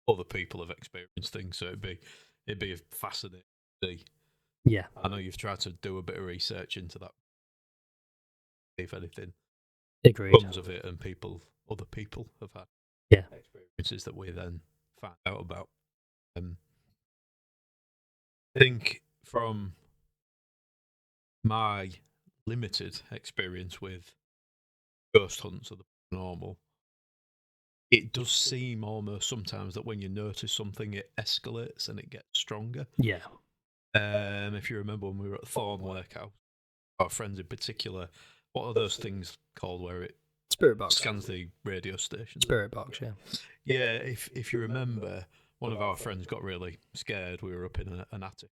other people have experienced things. So it'd be fascinating to see. Yeah, I know you've tried to do a bit of research into that, if anything comes of it, and other people have had experiences that we then find out about. I think from my limited experience with ghost hunts or the paranormal, it does seem almost sometimes that when you notice something, it escalates and it gets stronger. Yeah. If you remember when we were at Thorn Lake House, our friends in particular, what are those things called where it Spirit box scans the radio station? Spirit box, yeah. Yeah, if you remember, one of our friends got really scared. We were up in an attic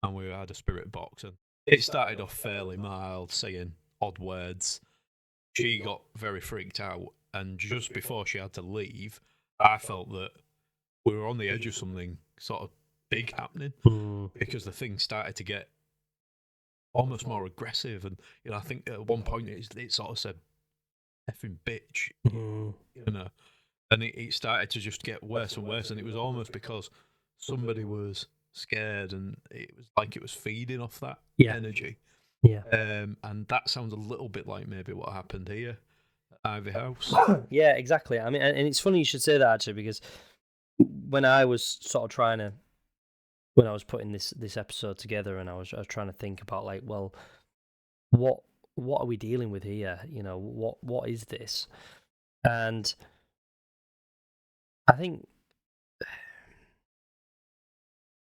and we had a spirit box, and it started off fairly mild, saying odd words. She got very freaked out, and just before she had to leave, I felt that we were on the edge of something sort of big happening, because the thing started to get almost more aggressive, and I think at one point it sort of said effing bitch, and it started to just get worse and worse, and it was almost because somebody was scared and it was like it was feeding off that energy. Yeah. And that sounds a little bit like maybe what happened here at Ivy House. Yeah, exactly. I mean, and it's funny you should say that, actually, because when I was sort of when I was putting this episode together, and I was trying to think about, like, well, what are we dealing with here? What is this? And I think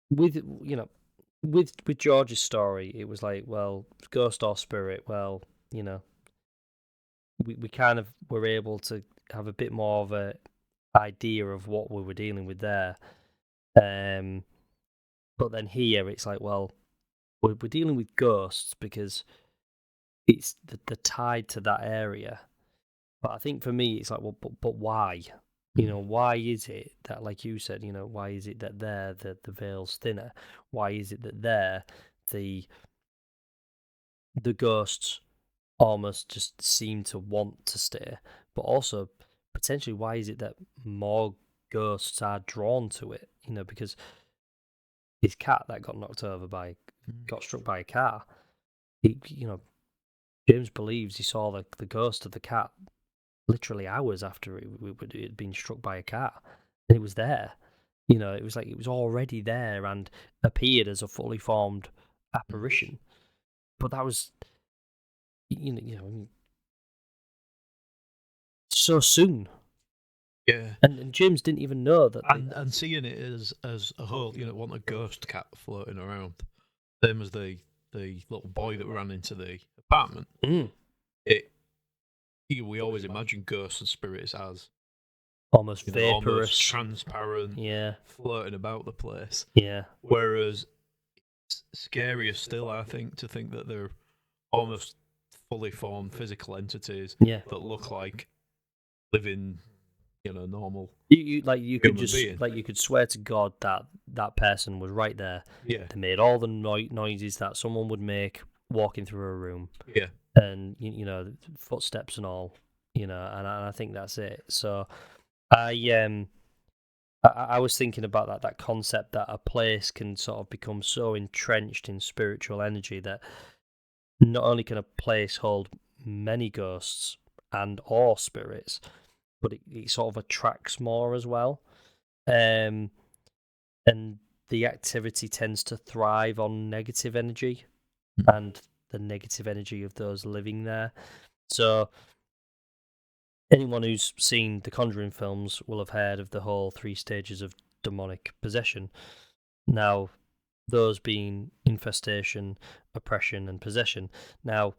with George's story, it was like, well, ghost or spirit. Well, we kind of were able to have a bit more of a idea of what we were dealing with there. But then here it's like, well, we're dealing with ghosts because it's the tied to that area. But I think for me, it's like, well, but why? Why is it that, like you said, why is it that there the veil's thinner? Why is it that there the ghosts almost just seem to want to stay? But also, potentially, why is it that more ghosts are drawn to it? Because his cat that got got struck by a car. James believes he saw the ghost of the cat literally hours after it had been struck by a car, and it was there. It was like it was already there and appeared as a fully formed apparition. But that was, so soon. Yeah. And James didn't even know that. And seeing it as a whole, want a ghost cat floating around, same as the little boy that ran into the apartment. We always imagine ghosts and spirits as almost vaporous, almost transparent, floating about the place. Yeah. Whereas it's scarier still, I think, to think that they're almost fully formed physical entities that look like living, normal. You could just being. you could swear to God that person was right there. Yeah. They made all the noises that someone would make walking through a room. Yeah. And footsteps and all, and I think that's it. So I was thinking about that concept that a place can sort of become so entrenched in spiritual energy that not only can a place hold many ghosts and or spirits, but it sort of attracts more as well. And the activity tends to thrive on negative energy and the negative energy of those living there. So anyone who's seen the Conjuring films will have heard of the whole 3 stages of demonic possession. Now, those being infestation, oppression, and possession. Now,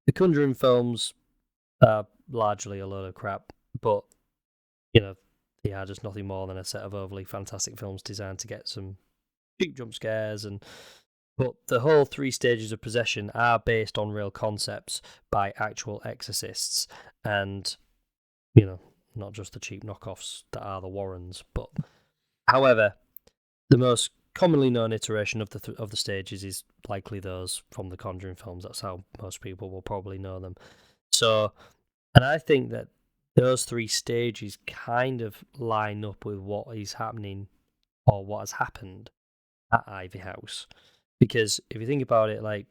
the Conjuring films are largely a load of crap, but, they are just nothing more than a set of overly fantastic films designed to get some cheap jump scares. But the whole 3 stages of possession are based on real concepts by actual exorcists, and not just the cheap knockoffs that are the Warrens. But however, the most commonly known iteration of the stages is likely those from the Conjuring films. That's how most people will probably know them. So, and I think that those 3 stages kind of line up with what is happening or what has happened at Ivy House. Because if you think about it, like,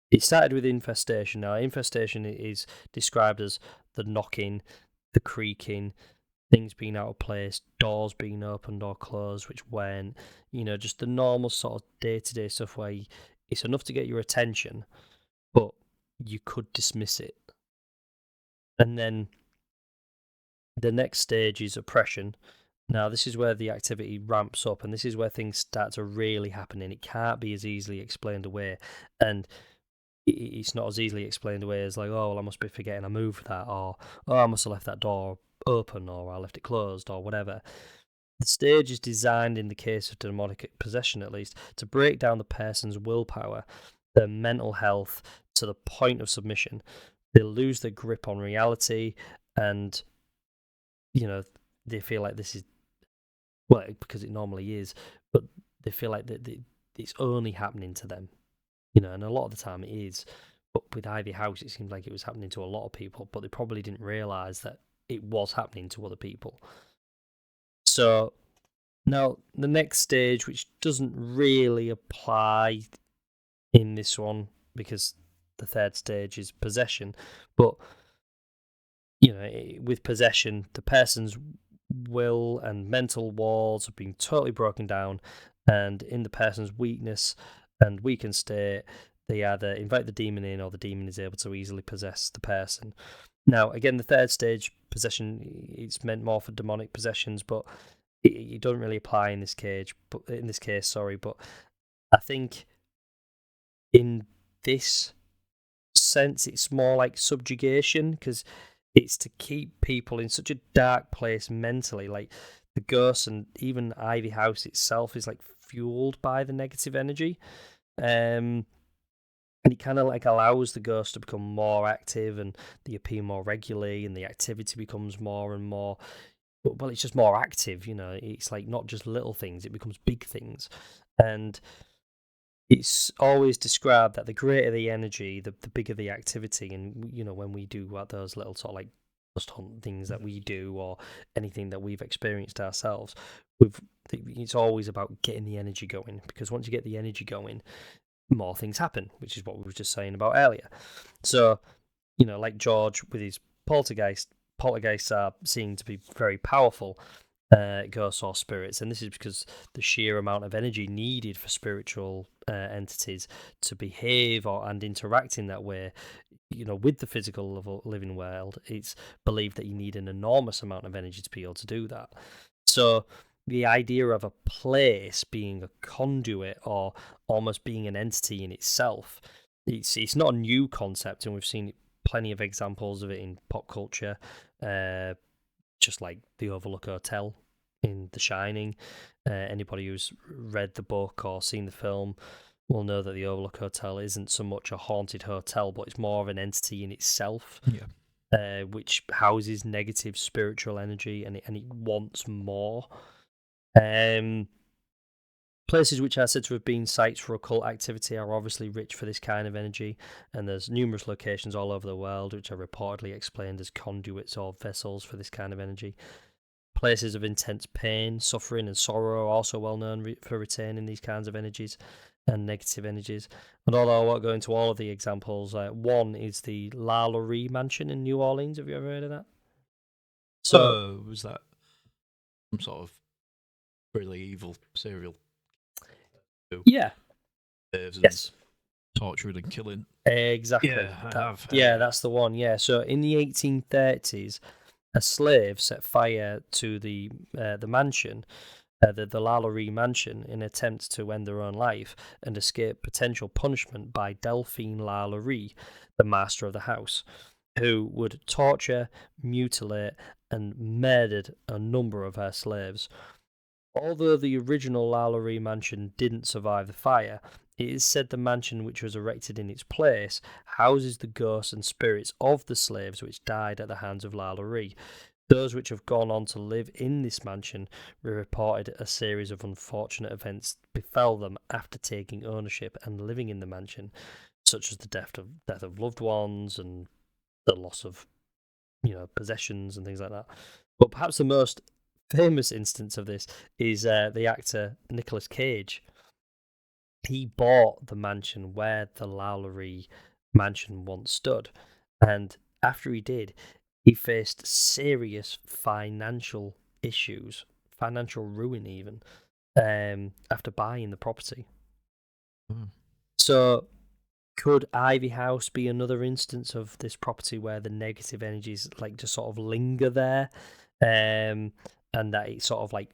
it started with infestation. Now, infestation is described as the knocking, the creaking, things being out of place, doors being opened or closed, which weren't, just the normal sort of day-to-day stuff where it's enough to get your attention, but you could dismiss it. And then the next stage is oppression. Now, this is where the activity ramps up, and this is where things start to really happen, and it can't be as easily explained away. And it's not as easily explained away as like, oh, well, I must be forgetting I moved that, or oh, I must have left that door open, or I left it closed, or whatever. The stage is designed, in the case of demonic possession at least, to break down the person's willpower, their mental health, to the point of submission. They lose their grip on reality, and they feel like this is, well, because it normally is, but they feel like that it's only happening to them, and a lot of the time it is. But with Ivy House, it seemed like it was happening to a lot of people, but they probably didn't realise that it was happening to other people. So now the next stage, which doesn't really apply in this one because the 3rd stage is possession, but with possession, the person's will and mental walls have been totally broken down, and in the person's weakness and weakened state, they either invite the demon in or the demon is able to easily possess the person. Now, again, the 3rd stage possession. It's meant more for demonic possessions, but it doesn't really apply in this case. But but I think in this sense, it's more like subjugation, because it's to keep people in such a dark place mentally. Like the ghosts and even Ivy House itself is like fueled by the negative energy, and it kind of like allows the ghost to become more active, and they appear more regularly, and the activity becomes more and more. Well, it's just more active, you know. It's like not just little things; it becomes big things, and it's always described that the greater the energy, the bigger the activity. And you know, when we do those little sort of like ghost hunt things that we do, or anything that we've experienced ourselves, it's always about getting the energy going, because once you get the energy going, more things happen, which is what we were just saying about earlier. So, you know, like George with his poltergeists are seen to be very powerful ghosts or spirits, and this is because the sheer amount of energy needed for spiritual entities to behave and interact in that way, you know, with the physical living world. It's believed that you need an enormous amount of energy to be able to do that. So the idea of a place being a conduit, or almost being an entity in itself, it's not a new concept, and we've seen plenty of examples of it in pop culture, just like the Overlook Hotel in The Shining. Anybody who's read the book or seen the film will know that the Overlook Hotel isn't so much a haunted hotel, but it's more of an entity in itself. Yeah. Which houses negative spiritual energy, and it wants more. Places which are said to have been sites for occult activity are obviously rich for this kind of energy, and there's numerous locations all over the world which are reportedly explained as conduits or vessels for this kind of energy. Places of intense pain, suffering, and sorrow are also well known for retaining these kinds of energies and negative energies. And although I won't go into all of the examples, one is the La Laurie Mansion in New Orleans. Have you ever heard of that? So was that some sort of really evil serial? Yeah. Yes. Torturing and killing. Exactly. Yeah, I have. That's the one. Yeah. So in the 1830s, a slave set fire to the mansion, the La Laurie Mansion, in an attempt to end their own life and escape potential punishment by Delphine La Laurie, the master of the house, who would torture, mutilate, and murdered a number of her slaves. Although the original La Laurie mansion didn't survive the fire, it is said the mansion which was erected in its place houses the ghosts and spirits of the slaves which died at the hands of La Laurie. Those which have gone on to live in this mansion reported a series of unfortunate events befell them after taking ownership and living in the mansion, such as the death of loved ones and the loss of, you know, possessions and things like that. But perhaps the most famous instance of this is the actor Nicolas Cage. He bought the mansion where the La Laurie mansion once stood, and after he did, he faced serious financial issues, financial ruin even, after buying the property. So could Ivy House be another instance of this property where the negative energies like just sort of linger there, and that it sort of like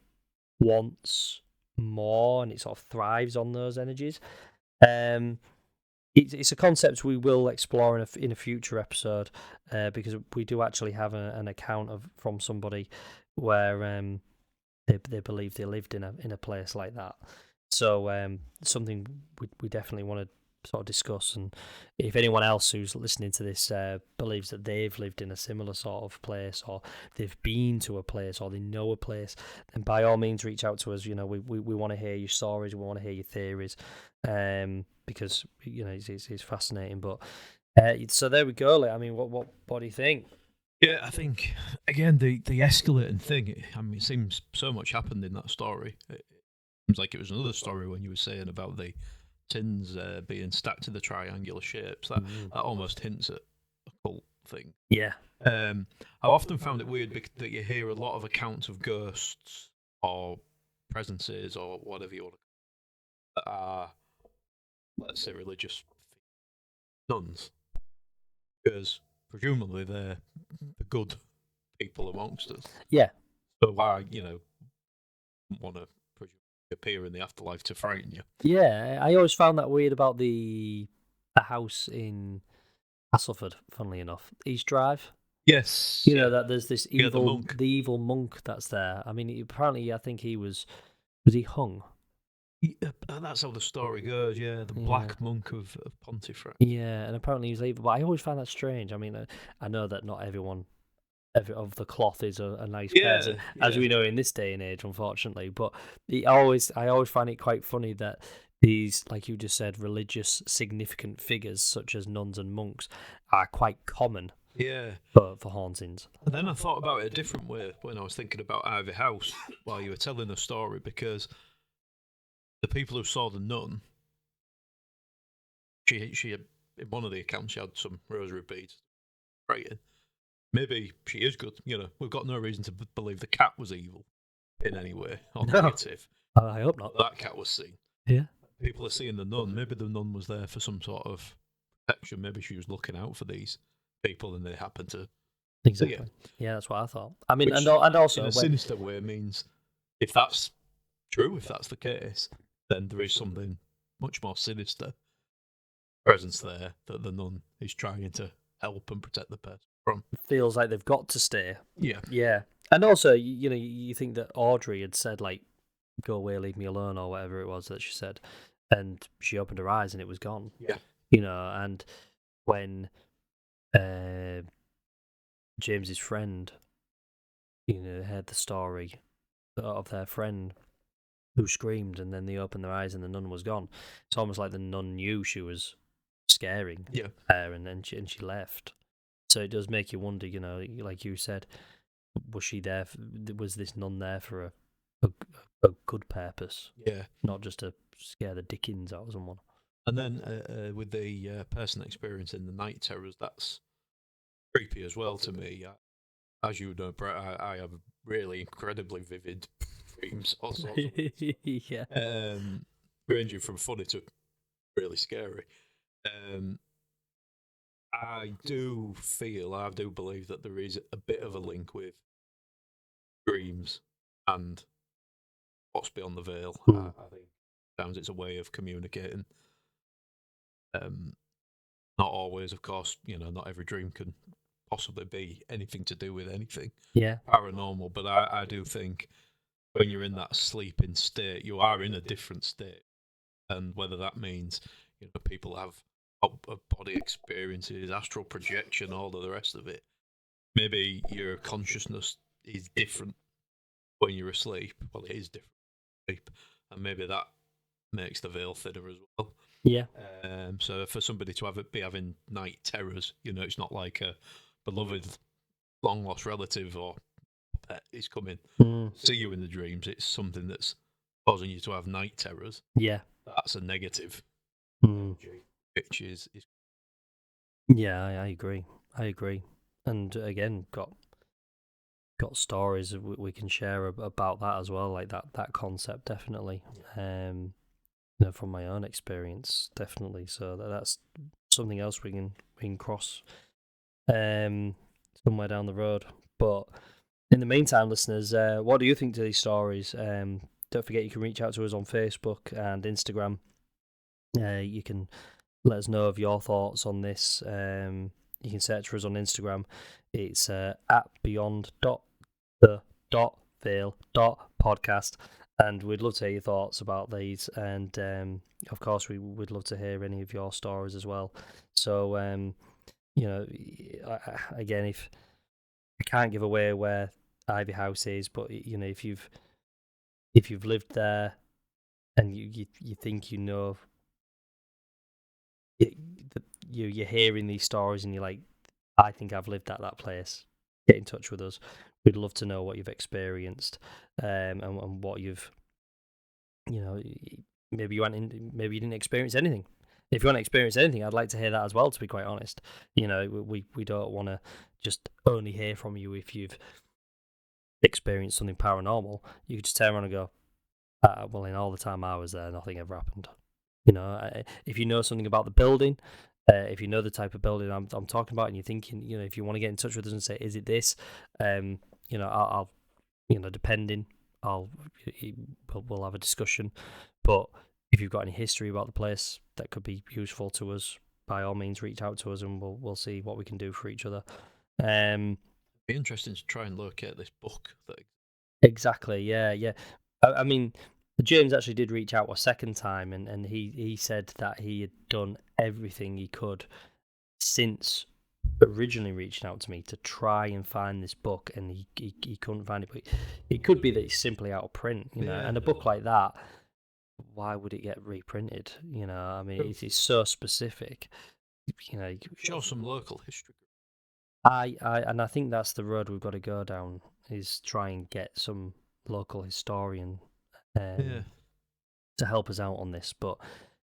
wants more, and it sort of thrives on those energies? It's a concept we will explore in a future episode, because we do actually have an account from somebody where they believe they lived in a place like that. So something we definitely want to sort of discuss, and if anyone else who's listening to this believes that they've lived in a similar sort of place, or they've been to a place, or they know a place, then by all means reach out to us. You know, we want to hear your stories, we want to hear your theories, because you know it's fascinating. But so there we go. Like, I mean, what do you think? Yeah, I think again the escalating thing. I mean, it seems so much happened in that story. It seems like it was another story when you were saying about the tins being stacked to the triangular shapes. That almost hints at a cult thing. Yeah. I've often found it weird that you hear a lot of accounts of ghosts or presences or whatever you want to call it, that are, let's say, religious nuns, because presumably they're the good people amongst us. Yeah. So why, want to appear in the afterlife to frighten you? Yeah, I always found that weird about the house in Castleford, funnily enough. East Drive. Yes. You know, that there's this Yeah, the evil, monk. the evil monk that's there. I mean, apparently, I think he was he hung? Yeah, that's how the story goes, yeah. The Black Monk of Pontefract. Yeah, and apparently he's evil. But I always found that strange. I mean, I know that not everyone of the cloth is a nice person, as we know in this day and age, unfortunately. But I always find it quite funny that these, like you just said, religious significant figures such as nuns and monks are quite common. Yeah. For hauntings. And then I thought about it a different way when I was thinking about Ivy House while you were telling the story, because the people who saw the nun, she had, in one of the accounts, she had some rosary beads praying. Maybe she is good. We've got no reason to believe the cat was evil in any way or negative. I hope not. That cat was seen. Yeah. People are seeing the nun. Maybe the nun was there for some sort of protection. Maybe she was looking out for these people and they happened to see it. Yeah, that's what I thought. I mean, Which, and also in a sinister way means if that's true, if that's the case, then there is something much more sinister presence there that the nun is trying to help and protect the person from. Feels like they've got to stay. Yeah. Yeah. And also, you think that Audrey had said, like, go away, leave me alone, or whatever it was that she said. And she opened her eyes and it was gone. Yeah. And when James's friend, heard the story of their friend who screamed, and then they opened their eyes and the nun was gone. It's almost like the nun knew she was scaring her, and then she left. So it does make you wonder, like you said, was she there? Was this nun there for a good purpose? Yeah, not just to scare the dickens out of someone. And then with the person experiencing the night terrors, that's creepy as well to me. As you know, Brett, I have really incredibly vivid dreams. All sorts of yeah. Ranging from funny to really scary. I do believe that there is a bit of a link with dreams and what's beyond the veil. I think sometimes it's a way of communicating. Not always, of course, not every dream can possibly be anything to do with anything paranormal, but I do think when you're in that sleeping state, you are in a different state. And whether that means people have body experiences, astral projection, all of the rest of it, maybe your consciousness is different when you're asleep. Well, it is different when you're asleep, and maybe that makes the veil thinner as well. Yeah. So for somebody to be having night terrors, it's not like a beloved long lost relative or pet is coming see you in the dreams. It's something that's causing you to have night terrors. Yeah. That's a negative. Which is yeah, I agree. And again, got stories we can share about that as well, like that concept, definitely. From my own experience, definitely. So that's something else we can cross somewhere down the road. But in the meantime, listeners, what do you think to these stories? Don't forget you can reach out to us on Facebook and Instagram. You can let us know of your thoughts on this. You can search for us on Instagram. It's at beyond.the.veil.podcast. And we'd love to hear your thoughts about these. And, of course, we would love to hear any of your stories as well. So, again, if I can't give away where Ivy House is, but, if you've lived there and you think you're hearing these stories and you're like, I think I've lived at that place, get in touch with us. We'd love to know what you've experienced, and what you've, maybe you didn't experience anything. If you want to experience anything, I'd like to hear that as well, to be quite honest. We don't want to just only hear from you if you've experienced something paranormal. You could just turn around and go, well, in all the time I was there, nothing ever happened. If you know something about the building, If you know the type of building I'm talking about, and you're thinking, if you want to get in touch with us and say, is it this? I'll depending, we'll have a discussion. But if you've got any history about the place that could be useful to us, by all means, reach out to us, and we'll see what we can do for each other. It'd be interesting to try and locate this book. Exactly, yeah. I mean, James actually did reach out a second time, and he said that he had done everything he could since originally reaching out to me to try and find this book, and he couldn't find it. But it could be that it's simply out of print, and a book like that, why would it get reprinted? I mean, it's so specific. Show some local history. I think that's the road we've got to go down, is try and get some local historian to help us out on this. But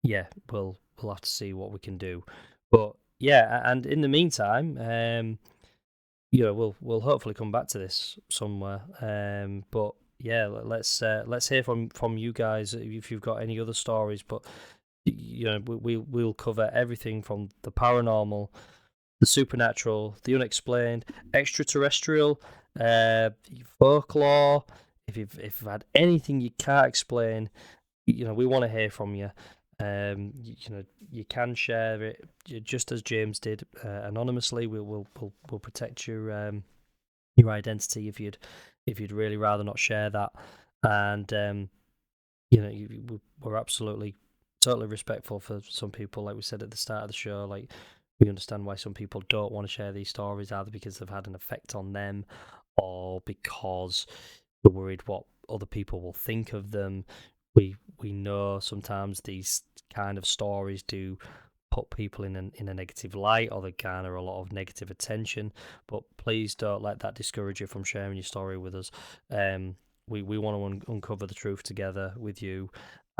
yeah, we'll have to see what we can do. But yeah, and in the meantime, we'll hopefully come back to this somewhere. But yeah, let's hear from you guys if you've got any other stories. But we'll cover everything from the paranormal, the supernatural, the unexplained, extraterrestrial, folklore. If you've had anything you can't explain, we want to hear from you. You can share it just as James did, anonymously. We'll protect your identity if you'd really rather not share that. And we're absolutely totally respectful for some people. Like we said at the start of the show, like, we understand why some people don't want to share these stories, either because they've had an effect on them or because they're worried what other people will think of them. We know sometimes these kind of stories do put people in a negative light, or they garner a lot of negative attention. But please don't let that discourage you from sharing your story with us. We want to uncover the truth together with you,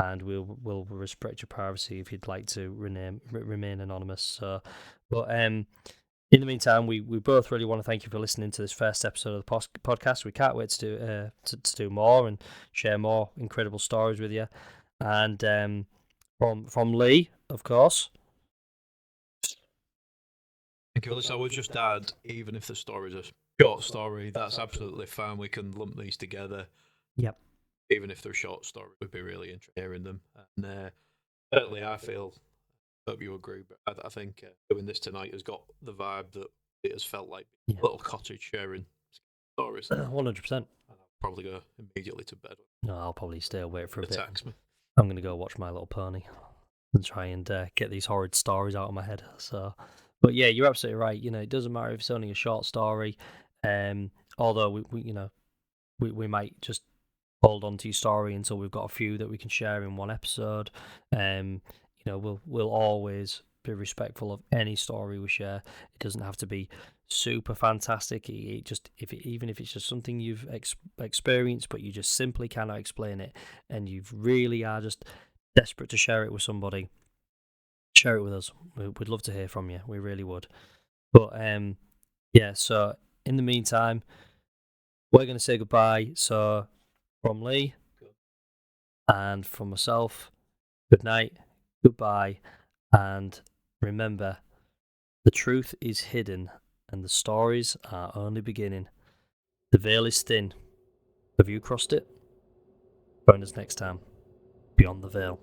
and we'll respect your privacy if you'd like to remain anonymous. So, but in the meantime, we both really want to thank you for listening to this first episode of the podcast. We can't wait to do more and share more incredible stories with you. And from Lee, of course. Thank you, Alice. I would just add, even if the story's a short story, that's absolutely fine. We can lump these together. Yep. Even if they're short stories, we'd be really interested in hearing them. And certainly, I hope you agree, but I think doing this tonight has got the vibe that it has felt like a little cottage sharing stories. 100%. And I'll probably go immediately to bed. No, I'll probably stay awake for a bit. Text me. I'm going to go watch My Little Pony and try and get these horrid stories out of my head. So, but yeah, you're absolutely right. It doesn't matter if it's only a short story. Although we might just hold on to your story until we've got a few that we can share in one episode. We'll always be respectful of any story we share. It doesn't have to be super fantastic. Even if it's just something you've experienced, but you just simply cannot explain it, and you really are just desperate to share it with somebody, share it with us. We'd love to hear from you. We really would. But yeah. So in the meantime, we're going to say goodbye. So from Lee and from myself, good night, goodbye, and remember, the truth is hidden and the stories are only beginning. The veil is thin. Have you crossed it? Join us next time. Beyond the Veil.